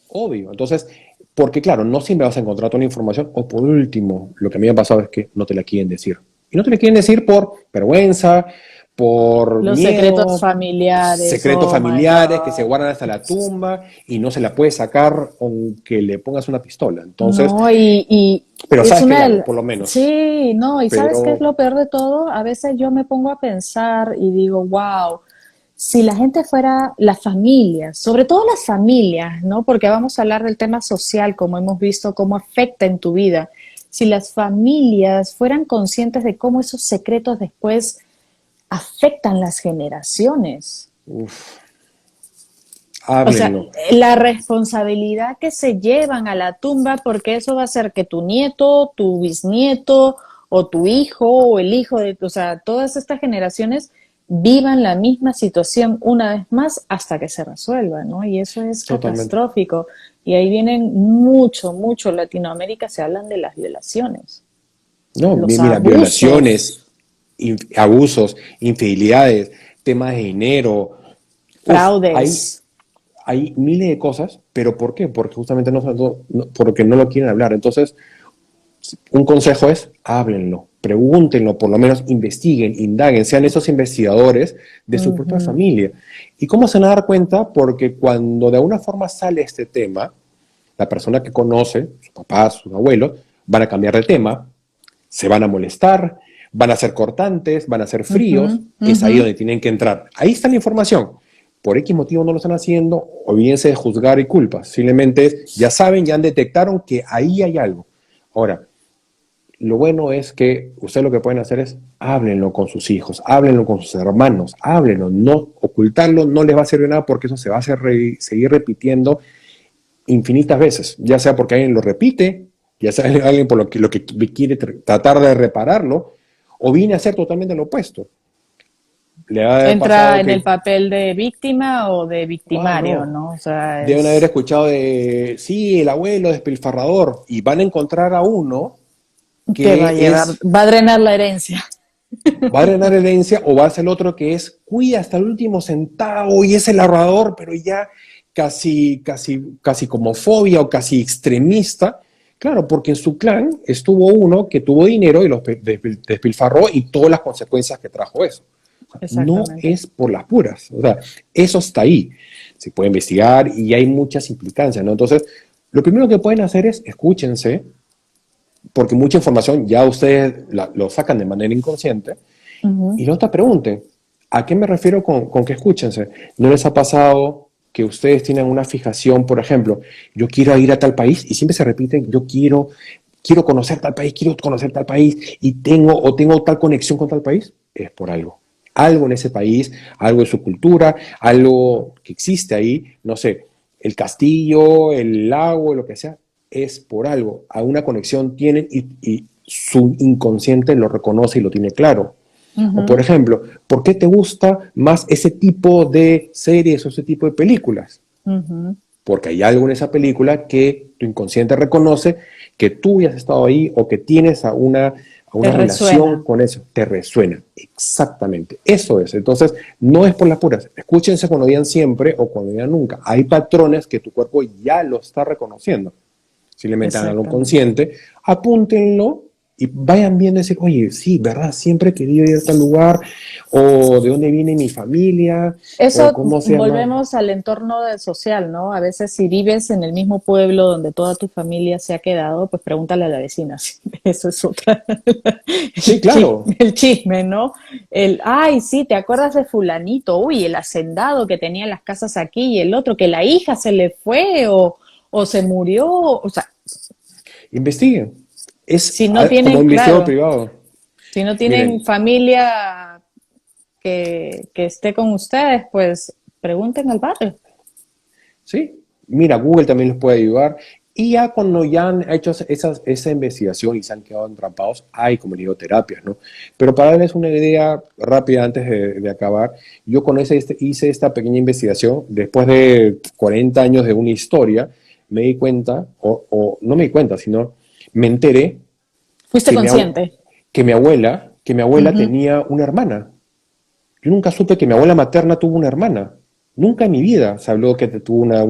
obvio. Entonces, porque claro, no siempre vas a encontrar toda la información, o por último, lo que a mí me ha pasado es que no te la quieren decir. Y no te la quieren decir por vergüenza, por Los secretos miedo, familiares, secretos oh my familiares que se God. guardan hasta la tumba y no se la puedes sacar aunque le pongas una pistola. Entonces, No, y pero es sabes que hay una algo, por lo menos. sí, no, y ¿sabes qué es Pero lo peor de todo? A veces yo me pongo a pensar y digo, wow, si la gente fuera, las familias, sobre todo las familias, ¿no? Porque vamos a hablar del tema social, como hemos visto, cómo afecta en tu vida. Si las familias fueran conscientes de cómo esos secretos después afectan las generaciones. uf, O sea, háblenlo. la responsabilidad que se llevan a la tumba, porque eso va a hacer que tu nieto, tu bisnieto, o tu hijo, o el hijo de, o sea, todas estas generaciones vivan la misma situación una vez más hasta que se resuelva, ¿no? Y eso es Totalmente. catastrófico. Y ahí vienen mucho, mucho, Latinoamérica se hablan de las violaciones, No, los mira, abusos, violaciones, abusos, infidelidades, temas de dinero. Uf, fraudes. hay miles de cosas, pero ¿por qué? Porque justamente porque no lo quieren hablar. Entonces, un consejo es, háblenlo, pregúntenlo, por lo menos investiguen, indaguen, sean esos investigadores de su propia Ujú. familia. ¿Y cómo se van a dar cuenta? Porque cuando de alguna forma sale este tema, la persona que conoce, sus papás, sus abuelos, van a cambiar de tema, se van a molestar, van a ser cortantes, van a ser Ujú, fríos, es ujú. ahí donde tienen que entrar. Ahí está la información. Por X motivo no lo están haciendo, olvídense de juzgar y culpas. Simplemente ya saben, ya han detectaron que ahí hay algo. Ahora, lo bueno es que ustedes lo que pueden hacer es háblenlo con sus hijos, háblenlo con sus hermanos, háblenlo, no ocultarlo no les va a servir nada porque eso se va a seguir repitiendo infinitas veces, ya sea porque alguien lo repite, ya sea alguien por lo que quiere tratar de repararlo, o viene a ser totalmente lo opuesto. Le ha de haber Entra pasado en el que, papel de víctima o de wow, victimario, no, ¿no? O sea, deben haber es, escuchado de, sí, el abuelo despilfarrador, y van a encontrar a uno que va que a llevar, es, va a drenar la herencia. va a drenar herencia, o va a ser el otro que es, cuida hasta el último centavo y es el ahorrador, pero ya casi como fobia o casi extremista. Claro, porque en su clan estuvo uno que tuvo dinero y los despilfarró y todas las consecuencias que trajo eso. No Exactamente. es por las puras, o sea, eso está ahí. Se puede investigar y hay muchas implicancias, ¿no? Entonces, lo primero que pueden hacer es escúchense, porque mucha información ya ustedes lo sacan de manera inconsciente. Ujú. Y la otra pregunten, ¿a qué me refiero con que escúchense? ¿No les ha pasado que ustedes tienen una fijación, por ejemplo, yo quiero ir a tal país y siempre se repiten, quiero conocer tal país, quiero conocer tal país y tengo tal conexión con tal país? Es por algo. Algo en ese país, algo de su cultura, algo que existe ahí, no sé, el castillo, el lago, lo que sea, es por algo. Alguna conexión tienen y su inconsciente lo reconoce y lo tiene claro. O por Ujú. ejemplo, ¿por qué te gusta más ese tipo de series o ese tipo de películas? Ujú. Porque hay algo en esa película que tu inconsciente reconoce que tú ya has estado ahí o que tienes a a Te una relación resuena. con eso, te resuena. Exactamente, eso es. Entonces, no es por las puras. Escúchense cuando digan siempre o cuando digan nunca. Hay patrones que tu cuerpo ya lo está reconociendo. Si le metan algo Exactamente. consciente, apúntenlo y vayan viendo y decir, oye, sí, ¿verdad? Siempre he querido ir a tal lugar, o de dónde viene mi familia, o Eso cómo se llama. volvemos al entorno social, ¿no? A veces si vives en el mismo pueblo donde toda tu familia se ha quedado, pues pregúntale a la vecina. Eso es otra. Sí, claro. El chisme, ¿no? Ay, sí, ¿te acuerdas de fulanito? Uy, el hacendado que tenía las casas aquí y el otro, que la hija se le fue o se murió. O sea, Investiguen. Es si no como tienen, investigador claro, privado. si no tienen Miren, familia que esté con ustedes, pues pregunten al barrio. sí, mira, Google también los puede ayudar. Y ya cuando ya han hecho esa investigación y se han quedado atrapados, hay, como digo, terapias, ¿no? Pero para darles una idea rápida antes de acabar, yo con hice esta pequeña investigación, después de 40 años de una historia, me di cuenta, o no me di cuenta, sino me enteré Fuiste que consciente. que mi abuela Ujú. tenía una hermana. Yo nunca supe que mi abuela materna tuvo una hermana. Nunca en mi vida se habló que tuvo una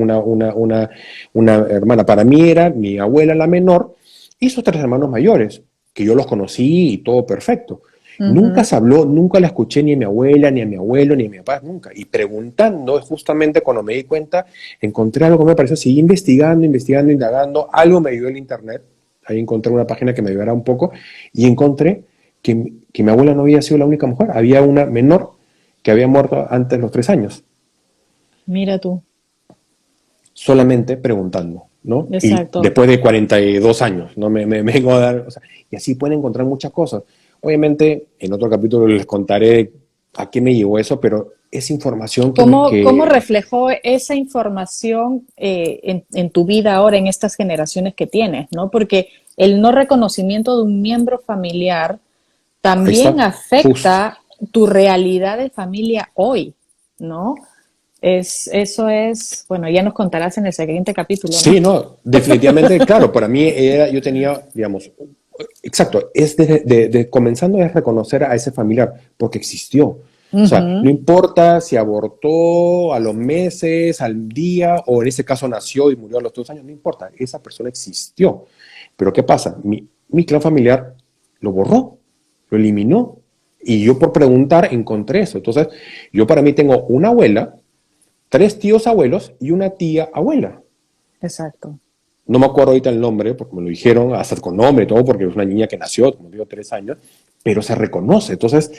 hermana. Para mí era mi abuela la menor y sus tres hermanos mayores, que yo los conocí y todo perfecto. Nunca Ujú. se habló, nunca la escuché ni a mi abuela, ni a mi abuelo, ni a mi papá, nunca. Y preguntando, justamente cuando me di cuenta, encontré algo que me pareció, seguí investigando, investigando, indagando, algo me ayudó el internet, ahí encontré una página que me ayudara un poco, y encontré que mi abuela no había sido la única mujer, había una menor que había muerto antes de los 3 años, Mira tú. solamente preguntando, ¿no? Y Exacto. después de 42 años, ¿no? Me vengo a dar, o sea, y así pueden encontrar muchas cosas. Obviamente, en otro capítulo les contaré a qué me llevó eso, pero es información ¿Cómo reflejó esa información en tu vida ahora, en estas generaciones que tienes, ¿no? Porque el no reconocimiento de un miembro familiar ahí también está, justo. afecta tu realidad de familia hoy, ¿no? Eso es, bueno, ya nos contarás en el siguiente capítulo, ¿no? Sí, no, definitivamente, claro, para mí yo tenía, digamos, exacto, es comenzando a reconocer a ese familiar, porque existió. O sea, no Ujú. importa si abortó a los meses, al día, o en ese caso nació y murió a los 2 años, no importa, esa persona existió. Pero ¿qué pasa? Mi clan familiar lo borró, lo eliminó, y yo por preguntar encontré eso. Entonces, yo para mí tengo una abuela, tres tíos abuelos y una tía abuela. Exacto. No me acuerdo ahorita el nombre, porque me lo dijeron, hasta con nombre y todo, porque es una niña que nació, como digo, 3 años, pero se reconoce. Entonces,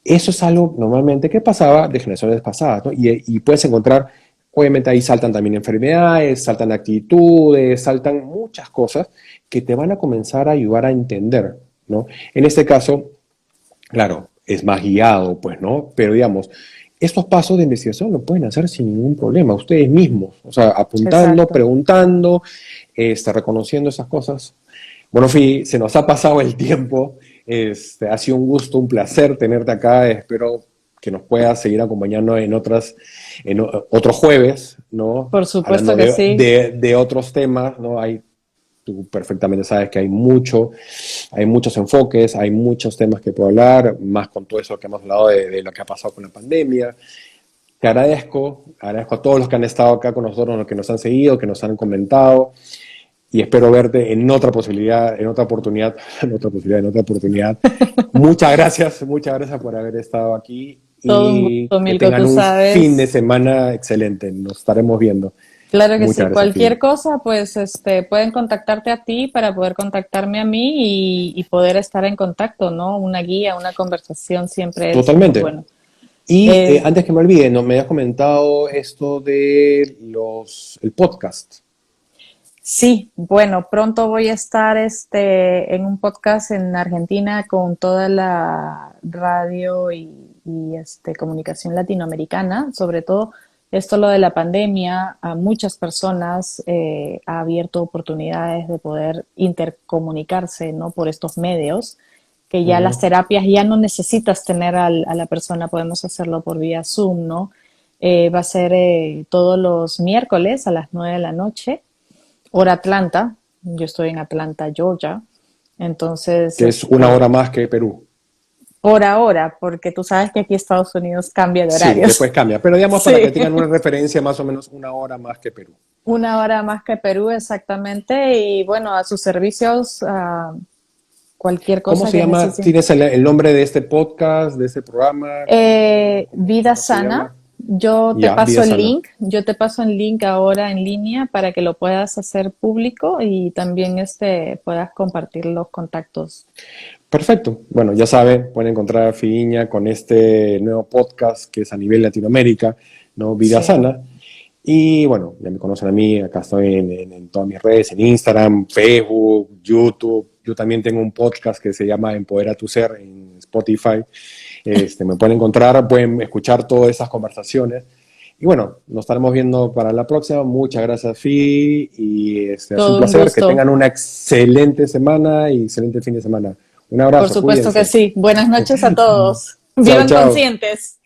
eso es algo normalmente que pasaba de generaciones pasadas, ¿no? Y puedes encontrar, obviamente ahí saltan también enfermedades, saltan actitudes, saltan muchas cosas que te van a comenzar a ayudar a entender, ¿no? En este caso, claro, es más guiado, pues, ¿no? Pero digamos, estos pasos de investigación lo pueden hacer sin ningún problema, ustedes mismos, o sea, apuntando, Exacto. preguntando, reconociendo esas cosas. Bueno, Fi, se nos ha pasado el tiempo, ha sido un gusto, un placer tenerte acá, espero que nos puedas seguir acompañando en otros jueves, ¿no? Por supuesto Hablando que sí. de otros temas, ¿no? Tú perfectamente sabes que hay muchos enfoques, hay muchos temas que puedo hablar, más con todo eso que hemos hablado de lo que ha pasado con la pandemia. Te agradezco a todos los que han estado acá con nosotros, los que nos han seguido, que nos han comentado, y espero verte en otra posibilidad, en otra oportunidad, en otra posibilidad, en otra oportunidad. Muchas gracias por haber estado aquí Todo un y gusto, que Milko, tengan tú un fin de sabes. semana excelente. Nos estaremos viendo. Claro que sí. Muchas gracias, Cualquier Fi. cosa, pues pueden contactarte a ti para poder contactarme a mí y poder estar en contacto, ¿no? Una guía, una conversación siempre es Totalmente. bueno. Y Eh, antes que me olvide, ¿no? Me habías comentado esto de el podcast. sí, bueno, pronto voy a estar en un podcast en Argentina con toda la radio y comunicación latinoamericana, sobre todo esto lo de la pandemia a muchas personas ha abierto oportunidades de poder intercomunicarse, ¿no? Por estos medios, que ya las Ujú. terapias ya no necesitas tener a la persona, podemos hacerlo por vía Zoom, ¿no? Va a ser todos los miércoles a las 9 de la noche hora Atlanta, yo estoy en Atlanta, Georgia, Entonces, Que es una hora más que Perú. por ahora, porque tú sabes que aquí Estados Unidos cambia de Sí, horarios. después cambia. Pero digamos, para que Sí, tengan una referencia, más o menos una hora más que Perú. una hora más que Perú exactamente. Y bueno, a sus servicios, cualquier ¿Cómo cosa se que llama? necesiten. ¿Tienes el nombre de este podcast, de este programa? Vida ¿Cómo se Sana, llama? Ya, Vida Sana. yo te paso el link ahora en línea para que lo puedas hacer público y también puedas compartir los contactos. Perfecto. Bueno, ya saben, pueden encontrar a Fidiña con este nuevo podcast que es a nivel Latinoamérica, ¿no? Vida Sí, Sana. Y bueno, ya me conocen a mí, acá estoy en todas mis redes, en Instagram, Facebook, YouTube. Yo también tengo un podcast que se llama Empodera tu Ser en Spotify. Me pueden encontrar, pueden escuchar todas esas conversaciones. Y bueno, nos estaremos viendo para la próxima. Muchas gracias, Fi. Y ha sido un todo un placer. Que gusto. tengan una excelente semana y excelente fin de semana. Un Por abrazo, supuesto que cuídense. sí. Buenas noches a todos. Chao, Vivan chao. conscientes.